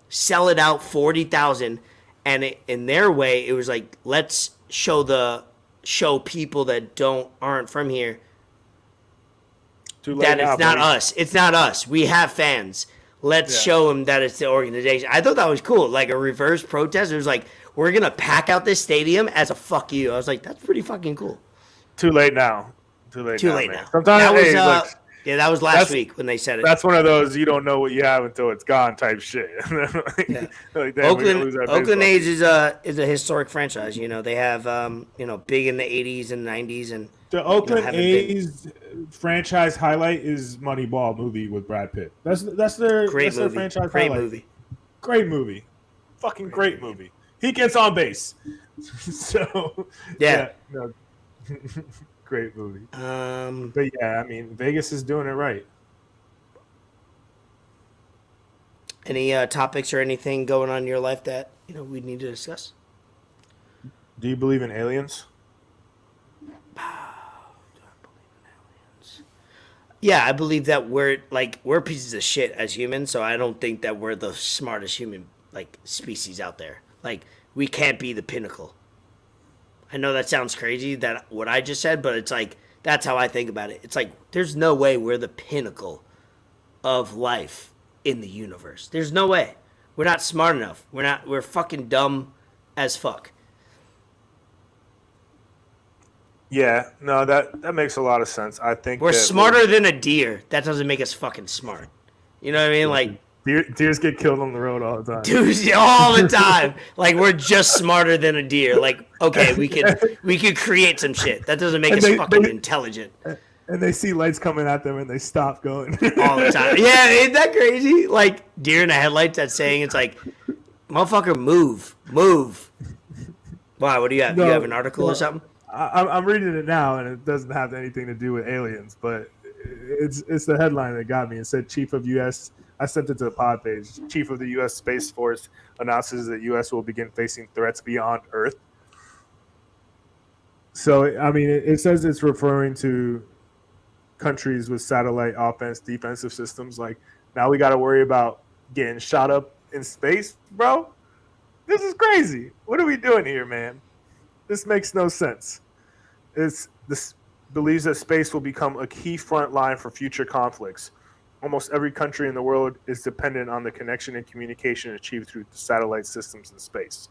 Sell it out, 40,000. And in their way, it was like, let's show people that aren't from here that it's not us. It's not us. We have fans. Let's show them that it's the organization. I thought that was cool. Like a reverse protest. It was like, we're going to pack out this stadium as a fuck you. I was like, that's pretty fucking cool. Too late now. Sometimes that was last week when they said it. That's one of those you don't know what you have until it's gone type shit. Oakland A's is a historic franchise. They have big in the 80s and 90s, and the Oakland A's franchise highlight is Moneyball movie with Brad Pitt. That's their franchise highlight. Great movie. Fucking great movie. He gets on base. So great movie. But yeah, I mean, Vegas is doing it right. Any topics or anything going on in your life that we need to discuss? Do you believe in aliens? Do I believe in aliens? Yeah, I believe that we're pieces of shit as humans, so I don't think that we're the smartest human species out there. We can't be the pinnacle. I know that sounds crazy, that what I just said, but it's that's how I think about it. It's there's no way we're the pinnacle of life in the universe. There's no way. We're not smart enough. We're fucking dumb as fuck. Yeah, no, that makes a lot of sense. I think we're smarter than a deer. That doesn't make us fucking smart. You know what I mean? Deers get killed on the road all the time. Dude, all the time. We're just smarter than a deer. Okay, we could create some shit. That doesn't make us fucking intelligent. And they see lights coming at them and they stop going. All the time. Yeah, ain't that crazy? Deer in the headlights, that saying, it's motherfucker, move. Why, what do you have? Do you have an article or something? I'm reading it now, and it doesn't have anything to do with aliens, but it's the headline that got me. It said Chief of U.S. I sent it to the pod page. Chief of the U.S. Space Force announces that U.S. will begin facing threats beyond Earth. So, I mean, it says it's referring to countries with satellite defensive systems. Now we got to worry about getting shot up in space, bro. This is crazy. What are we doing here, man? This makes no sense. This believes that space will become a key front line for future conflicts. Almost every country in the world is dependent on the connection and communication achieved through satellite systems in space.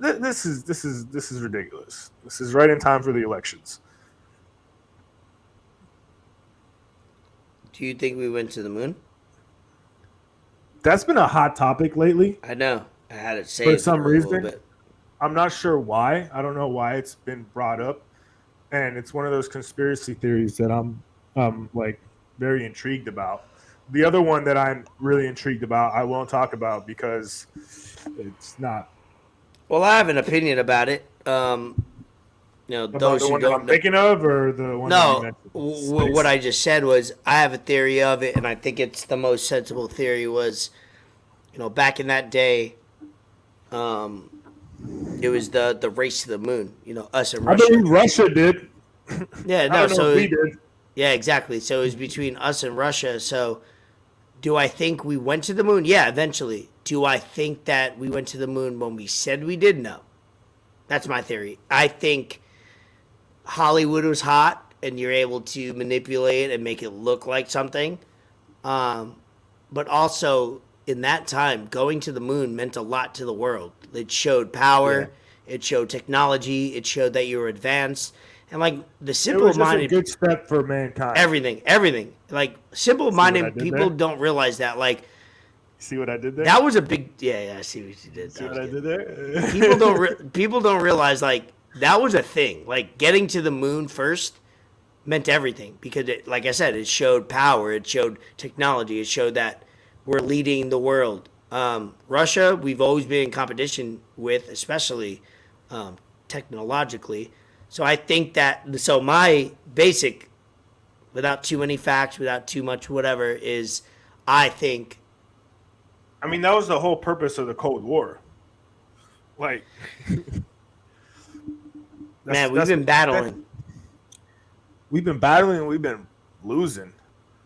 This is ridiculous. This is right in time for the elections. Do you think we went to the moon? That's been a hot topic lately. I know. I had it saved for some reason. A little bit. I'm not sure why. I don't know why it's been brought up, and it's one of those conspiracy theories that I'm very intrigued about. The other one that I'm really intrigued about, I won't talk about because it's not. Well, I have an opinion about it. About those the one that I'm thinking of, or the one? No, what I just said was I have a theory of it, and I think it's the most sensible theory. Was back in that day, it was the race to the moon. Us and Russia. I believe Russia did. Yeah, no. So we did. Yeah, exactly. So it was between us and Russia. So Do I think we went to the moon? Yeah, eventually. Do I think that we went to the moon when we said we did? No. That's my theory. I think Hollywood was hot and you're able to manipulate it and make it look like something. But also, in that time, going to the moon meant a lot to the world. It showed power. Yeah. It showed technology. It showed that you were advanced. And, like, the simple-minded... It was just a good step for mankind. Everything. Like, simple-minded people don't realize that. Like... See what I did there? That was a big... Yeah, I see what you did. See what I did there? People don't realize, like, that was a thing. Like, getting to the moon first meant everything. Because, like I said, it showed power. It showed technology. It showed that we're leading the world. Russia, we've always been in competition with, especially technologically. So I think that... So my basic, without too many facts, without too much whatever, is I think... I mean, that was the whole purpose of the Cold War. Like, man, we've been battling. We've been battling and we've been losing.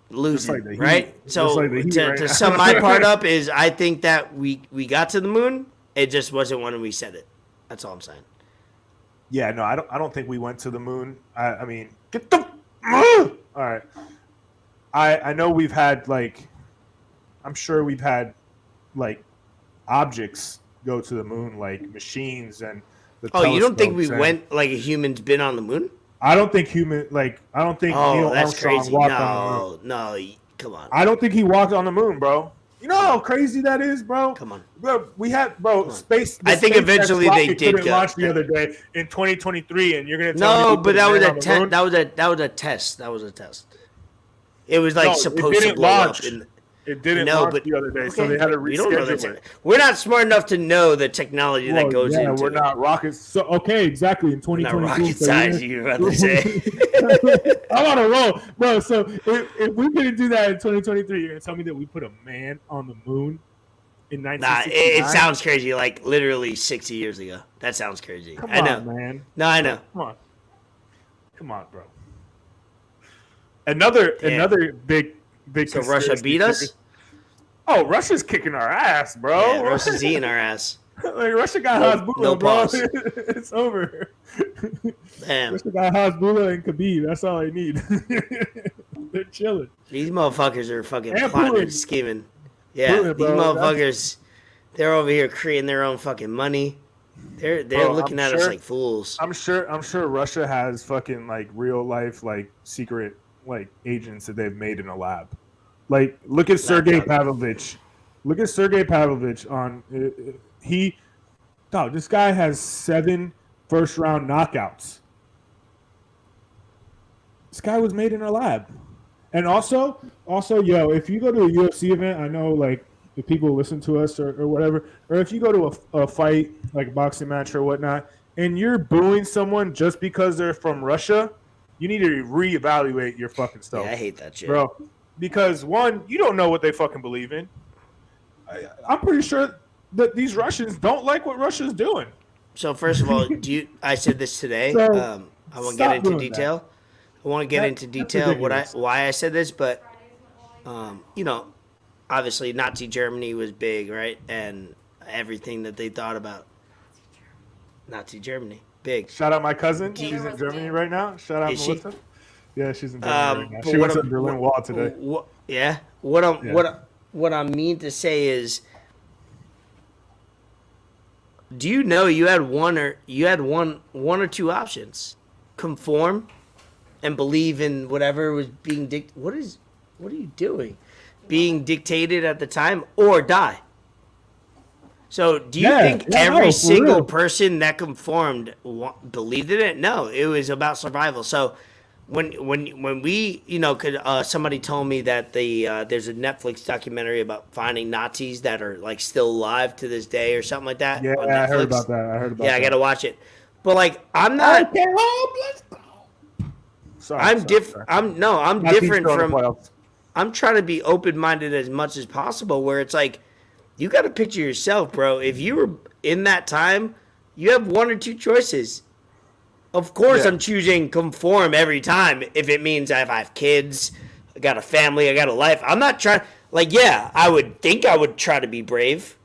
Like right? So to sum my part up is I think that we got to the moon. It just wasn't when we said it. That's all I'm saying. Yeah, no, I don't think we went to the moon. I mean, get the moon. All right. I know we've had like, I'm sure we've had like objects go to the moon, like machines and the you don't think we went like a human's been on the moon? I don't think Neil Armstrong walked on the moon. No, come on. I don't think he walked on the moon, bro. You know how crazy that is, bro? Come on. Bro, space. I think eventually they did launch the other day in 2023, and you're going to tell me... No, but that was a test. That was a test. It was like supposed to blow up. It didn't launch the other day, so they had to reschedule it. We're not smart enough to know the technology that goes into it. We're not rockets. So, okay, exactly. In 2022. Not rocket science, you were about to say. I'm on a roll. Bro, so if we couldn't do that in 2023, you're going to tell me that we put a man on the moon in 1969? Nah, it sounds crazy, like literally 60 years ago. That sounds crazy. Come on, man. No, I know. Come on, bro. Another big so Russia beat us? Oh, Russia's kicking our ass, bro. Yeah, Russia's eating our ass. Like, Russia got Hasbulla, bro. It's over. Damn. Russia got Hasbulla and Khabib. That's all I need. They're chilling. These motherfuckers are fucking plotting and scheming. Yeah, Putin, these motherfuckers, they're over here creating their own fucking money. They're looking at us like fools. I'm sure Russia has fucking like real life like secret like agents that they've made in a lab. Like, look at Sergei Pavlovich. Look at Sergei Pavlovich on this guy has 7 first-round knockouts. This guy was made in a lab. And also, if you go to a UFC event, I know, like, if people listen to us or whatever, or if you go to a fight, like a boxing match or whatnot, and you're booing someone just because they're from Russia, you need to reevaluate your fucking stuff. Yeah, I hate that shit. Bro, because, one, you don't know what they fucking believe in. I'm pretty sure that these Russians don't like what Russia's doing. So, first of all, I said this today. I won't get into detail. That. I want to get into detail why I said this, but, obviously Nazi Germany was big, right? And everything that they thought about Nazi Germany. Big. Shout out my cousin. She's in Germany right now. Shout out Melissa. Yeah, she's in Germany right now. She went to the Berlin Wall today. What I mean to say is, do you know you had one or two options: conform and believe in whatever was being What are you doing? Being dictated at the time, or die. So, do you think every single person that conformed believed in it? No, it was about survival. So, when we, somebody told me that there's a Netflix documentary about finding Nazis that are like still alive to this day or something like that. Yeah, I heard about that. I gotta watch it. But like, I'm not. Let's go. Sorry, I'm different. I'm different from. I'm trying to be open-minded as much as possible. Where it's like, you got to picture yourself, bro. If you were in that time, you have one or two choices. Of course, I'm choosing conform every time if it means if I have kids, I got a family, I got a life. I'm not trying. Like, yeah, I would think I would try to be brave,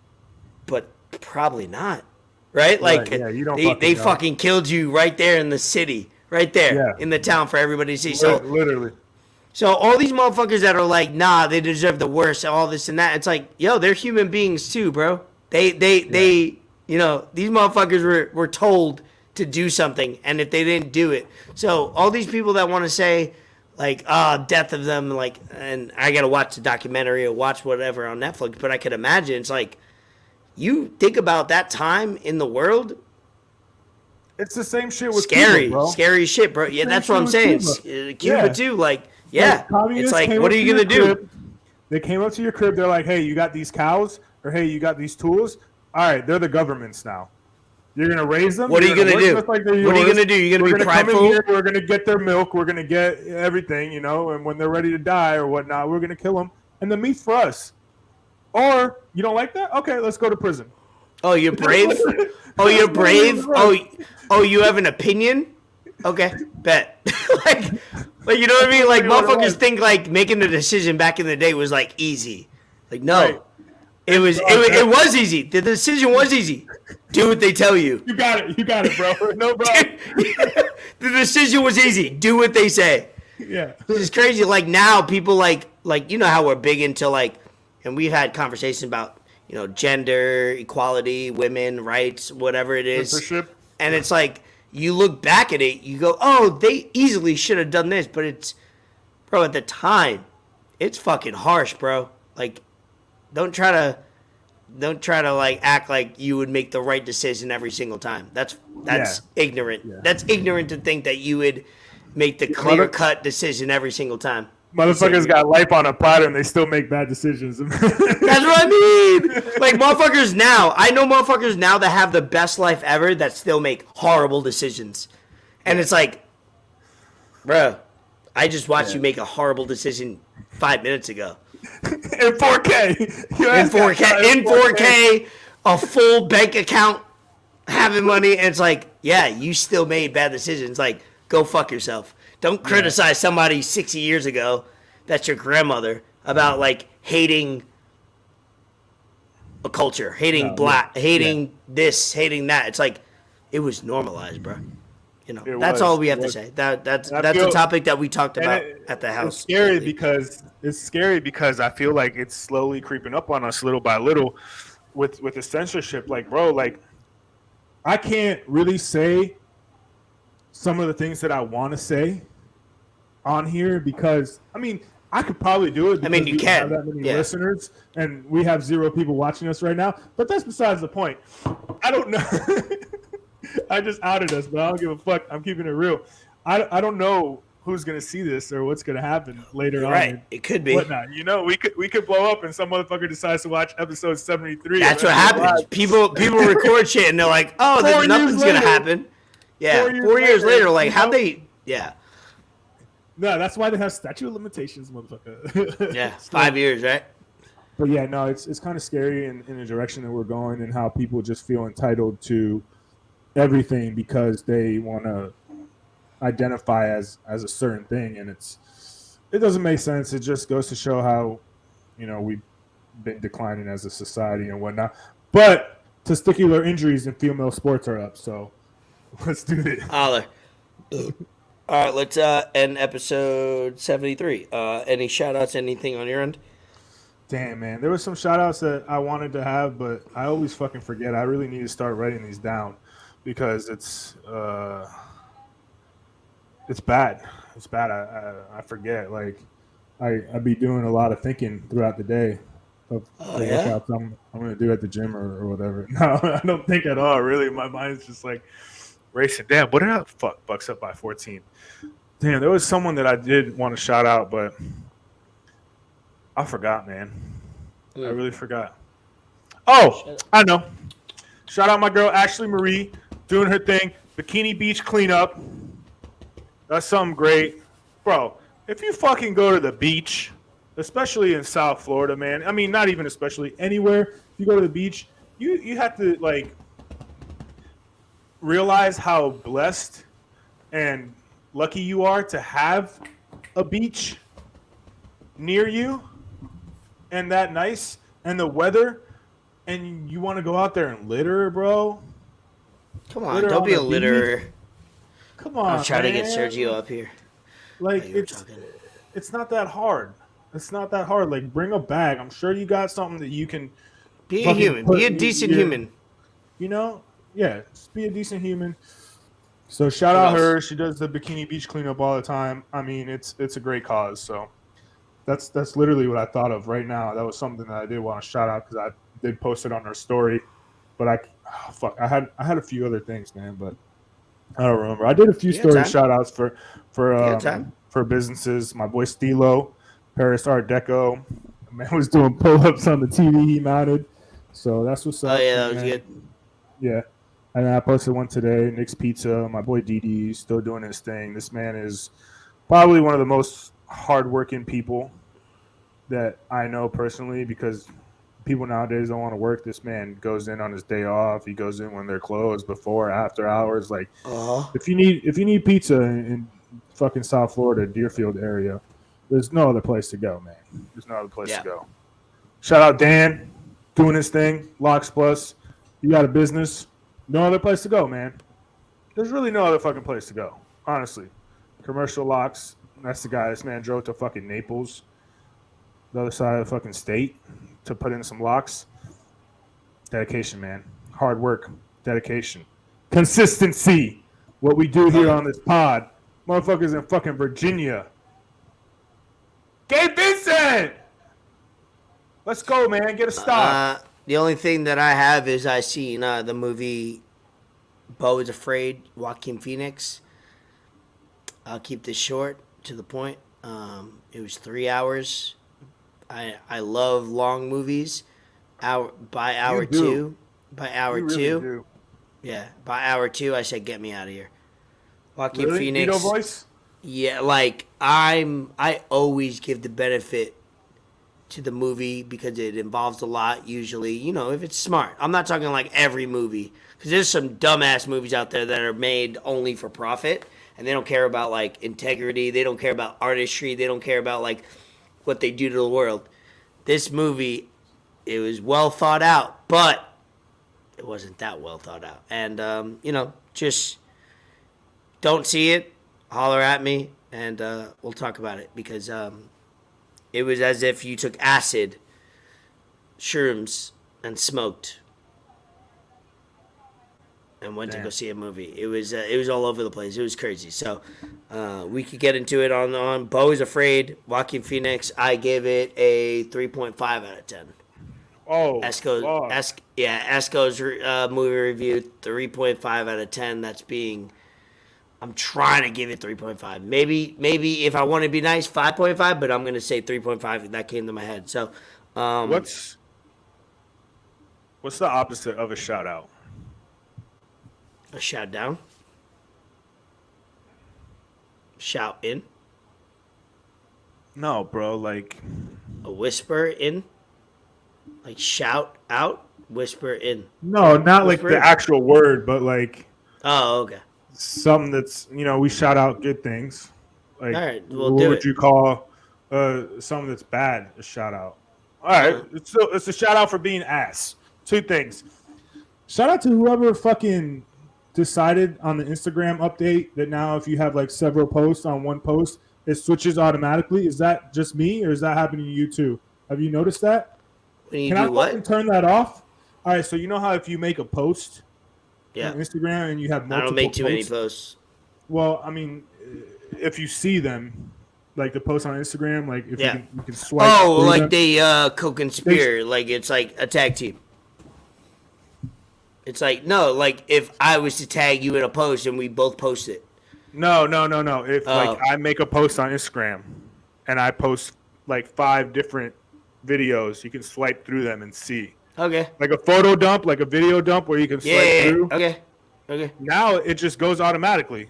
but probably not. Right? Like, yeah, you don't they know. fucking killed you right there in the city, right there in the town for everybody to see. So literally. So all these motherfuckers that are like, nah, they deserve the worst, all this and that. It's like, yo, they're human beings too, bro. They you know, these motherfuckers were told to do something, and if they didn't do it. So all these people that want to say, like, death of them, like, and I got to watch the documentary or watch whatever on Netflix, but I could imagine it's like, you think about that time in the world. It's the same shit with scary, Cuba, bro. Scary shit, bro. Yeah, that's what I'm saying. Cuba too, like, yeah. It's like, what are you going to do? They came up to your crib. They're like, hey, you got these cows? Or, hey, you got these tools? All right, they're the governments now. You're going to raise them? What are you going to do? Like what are you going to do? You're going to be prideful? Come in here, we're going to get their milk. We're going to get everything, you know, and when they're ready to die or whatnot, we're going to kill them. And the meat's for us. Or, you don't like that? Okay, let's go to prison. Oh, you're brave? Oh, you're brave? Oh, you have an opinion? Okay, bet. like, you know what I mean? Like, motherfuckers think, like, making a decision back in the day was, like, easy. Like, no. Right. It was easy. The decision was easy. Do what they tell you. You got it, bro. No problem. The decision was easy. Do what they say. Yeah. This is crazy. Like, now people, like, you know how we're big into, like, and we've had conversations about, you know, gender, equality, women, rights, whatever it is. Censorship. And it's like, you look back at it, you go, oh, they easily should have done this. But it's, bro, at the time, it's fucking harsh, bro. Like, don't try to like act like you would make the right decision every single time. That's ignorant. Yeah. That's ignorant to think that you would make the clear-cut decision every single time. Motherfuckers got life on a platter and they still make bad decisions. That's what I mean. Like, motherfuckers now. I know motherfuckers now that have the best life ever that still make horrible decisions. And it's like, bro, I just watched you make a horrible decision 5 minutes ago. In 4K. In 4K, a full bank account, having money. And it's like, yeah, you still made bad decisions. Like, go fuck yourself. Don't criticize somebody 60 years ago, that's your grandmother, about, like, hating a culture, hating hating this, hating that. It's like, it was normalized, bro. You know, that's all we have to say. That's a topic that we talked about at the house. It's scary because I feel like it's slowly creeping up on us little by little with the censorship. Like, bro, like, I can't really say some of the things that I want to say on here because, I mean, I could probably do it. I mean, you can. Have that many listeners, and we have 0 people watching us right now. But that's besides the point. I don't know. I just outed us, but I don't give a fuck. I'm keeping it real. I don't know who's gonna see this or what's gonna happen later on. Right, it could be. Whatnot. You know, we could blow up and some motherfucker decides to watch episode 73. That's what happens. People record shit and they're like, oh, nothing's gonna happen. Yeah, 4 years later, like, how'd they? Yeah. No, that's why they have statute of limitations, motherfucker. Yeah, 5 years, right? But yeah, no, it's kind of scary in the direction that we're going and how people just feel entitled to everything because they want to identify as a certain thing, and it doesn't make sense. It just goes to show how, you know, we've been declining as a society and whatnot. But testicular injuries in female sports are up, so let's do it. Holler. All right, let's end episode 73. Any shout-outs, anything on your end? Damn, man. There were some shout-outs that I wanted to have, but I always fucking forget. I really need to start writing these down because it's bad. It's bad. I forget. Like, I be doing a lot of thinking throughout the day of workouts I'm going to do at the gym or whatever. No, I don't think at all, really. My mind's just like racing. Damn, what did I fuck? Bucks up by 14. Damn, there was someone that I did want to shout out, but I forgot, man. I really forgot. Oh, I know. Shout out my girl Ashley Marie doing her thing. Bikini Beach cleanup. That's something great. Bro, if you fucking go to the beach, especially in South Florida, man. I mean, not even especially, anywhere. If you go to the beach, you have to, like, realize how blessed and lucky you are to have a beach near you. and that nice and the weather, and you want to go out there and litter, bro. Come on, don't be a litterer. Come on, I'll try to get man. Sergio up here. Like it's not that hard. It's not that hard. Like bring a bag. I'm sure you got something that you can be a human. Be a decent human. You know? Yeah, just be a decent human. So shout out her. She does the Bikini Beach cleanup all the time. I mean, it's a great cause. So that's literally what I thought of right now. That was something that I did want to shout out because I did post it on her story. But I had a few other things, man, but I don't remember. I did a few story shout outs for businesses. My boy Stilo, Paris Art Deco. The man was doing pull-ups on the TV he mounted. So that's what's up. Oh, yeah, that was good. Yeah. And I posted one today. Nick's Pizza. My boy Didi still doing his thing. This man is probably one of the most hardworking people that I know personally because people nowadays don't want to work. This man goes in on his day off. He goes in when they're closed, before, after hours. Like, if you need pizza in fucking South Florida, Deerfield area, there's no other place to go, man. There's no other place to go. Shout out Dan, doing his thing. Locks Plus. You got a business. No other place to go, man. There's really no other fucking place to go, honestly. Commercial Locks. That's the guy. This man drove to fucking Naples, the other side of the fucking state, to put in some locks. Dedication, man. Hard work. Dedication. Consistency. What we do here on this pod. Motherfuckers in fucking Virginia. Gabe Vincent! Let's go, man. Get a stop. The only thing that I have is I seen the movie Beau is Afraid, Joaquin Phoenix. I'll keep this short, to the point. It was 3 hours. I love long movies. By hour two, I said, get me out of here. Joaquin Phoenix. Vito voice? Yeah, like I always give the benefit to the movie because it involves a lot. Usually, you know, if it's smart. I'm not talking like every movie because there's some dumbass movies out there that are made only for profit and they don't care about like integrity. They don't care about artistry. They don't care about like what they do to the world. This movie, it was well thought out, but it wasn't that well thought out. And, you know, just don't see it, holler at me, and we'll talk about it because it was as if you took acid, shrooms, and smoked and went to go see a movie. It was all over the place. It was crazy. So we could get into it on Beau is Afraid, Joaquin Phoenix. I give it a 3.5 out of 10. Oh, Esco's movie review, 3.5 out of 10. I'm trying to give it 3.5. Maybe if I want to be nice, 5.5, but I'm going to say 3.5. That came to my head. So, what's the opposite of a shout out? A shout down? Shout in? No, bro, like a whisper in? Like shout out, whisper in. No, not whisper like the actual word, but like okay. Something that's, you know, we shout out good things. Like, all right, what would you call something that's bad a shout out? All right, it's a shout out for being ass. Two things. Shout out to whoever fucking decided on the Instagram update that now if you have like several posts on one post, it switches automatically. Is that just me or is that happening to you too? Have you noticed that? Can I fucking turn that off? All right, so you know how if you make a post on Instagram and you have multiple I don't make too many posts. Well, I mean, if you see them, like the posts on Instagram, like if you can swipe. Oh, like them, they co-conspire, like it's like a tag team. It's like, no, like if I was to tag you in a post and we both post it. No. If like I make a post on Instagram and I post like 5 different videos, you can swipe through them and see. Okay. Like a photo dump, like a video dump where you can swipe through. Okay. Now it just goes automatically.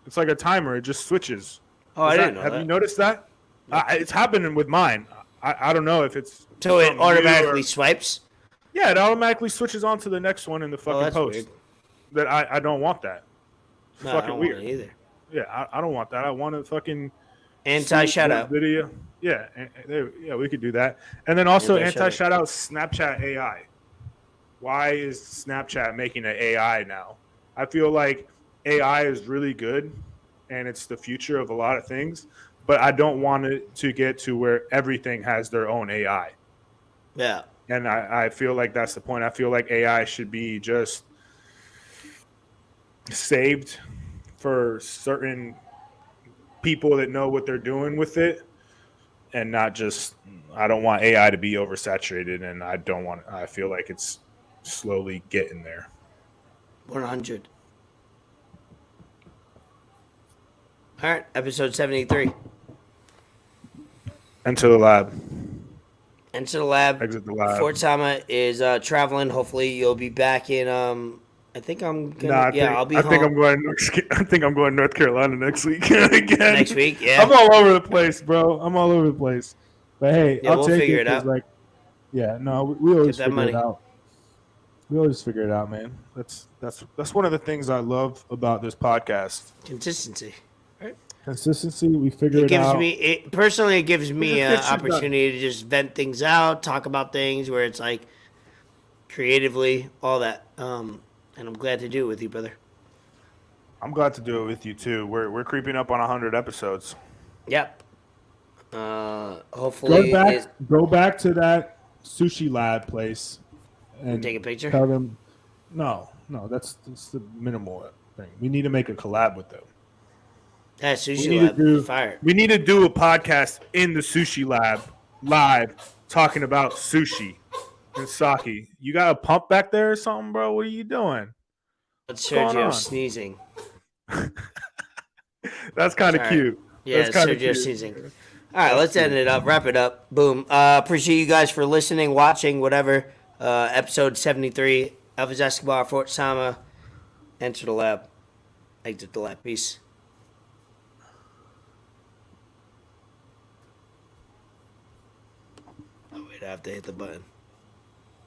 It's like a timer. It just switches. Oh, I didn't know that. Have you noticed that? It's happening with mine. I don't know if it's... So it automatically swipes? Yeah, it automatically switches on to the next one in the fucking post. Weird. That I don't want that. It's fucking I don't weird. want it either. Yeah, I don't want that. I want a fucking... Anti-shout-out. Video. Yeah, yeah, we could do that. And then also shout out Snapchat AI. Why is Snapchat making an AI now? I feel like AI is really good and it's the future of a lot of things, but I don't want it to get to where everything has their own AI. Yeah. And I feel like that's the point. I feel like AI should be just saved for certain people that know what they're doing with it, and not just, I don't want AI to be oversaturated, and I feel like it's slowly getting there. 100. All right, episode 73. Enter the lab. Enter the lab. Exit the lab. Fort Sama is traveling. Hopefully, you'll be back in. I think I'm gonna. I'll be home. I think I'm going North Carolina next week again. Next week, yeah. I'm all over the place, bro. I'm all over the place. But hey, yeah, we'll figure it out. Like, yeah, no, we always figure it out. We always figure it out, man. That's one of the things I love about this podcast. Consistency. Right? Consistency. We figure it out. It gives me an opportunity to just vent things out, talk about things where it's like creatively, all that. And I'm glad to do it with you, brother. I'm glad to do it with you too. We're creeping up on 100 episodes. Yep. Hopefully, go back to that sushi lab place and take a picture. Tell them, no, that's the minimal thing. We need to make a collab with them. Yeah, sushi lab. Fire. We need to do a podcast in the sushi lab live, talking about sushi and sake. You got a pump back there or something, bro? What are you doing? That's Sergio sneezing. That's kind of cute. Yeah, that's Sergio sneezing. All right, let's end it up. Wrap it up. Boom. Appreciate you guys for listening, watching, whatever. Episode 73. Elvis Escobar, Fort Sama. Enter the lab. Exit the lab. Peace. Oh, wait, I have to hit the button.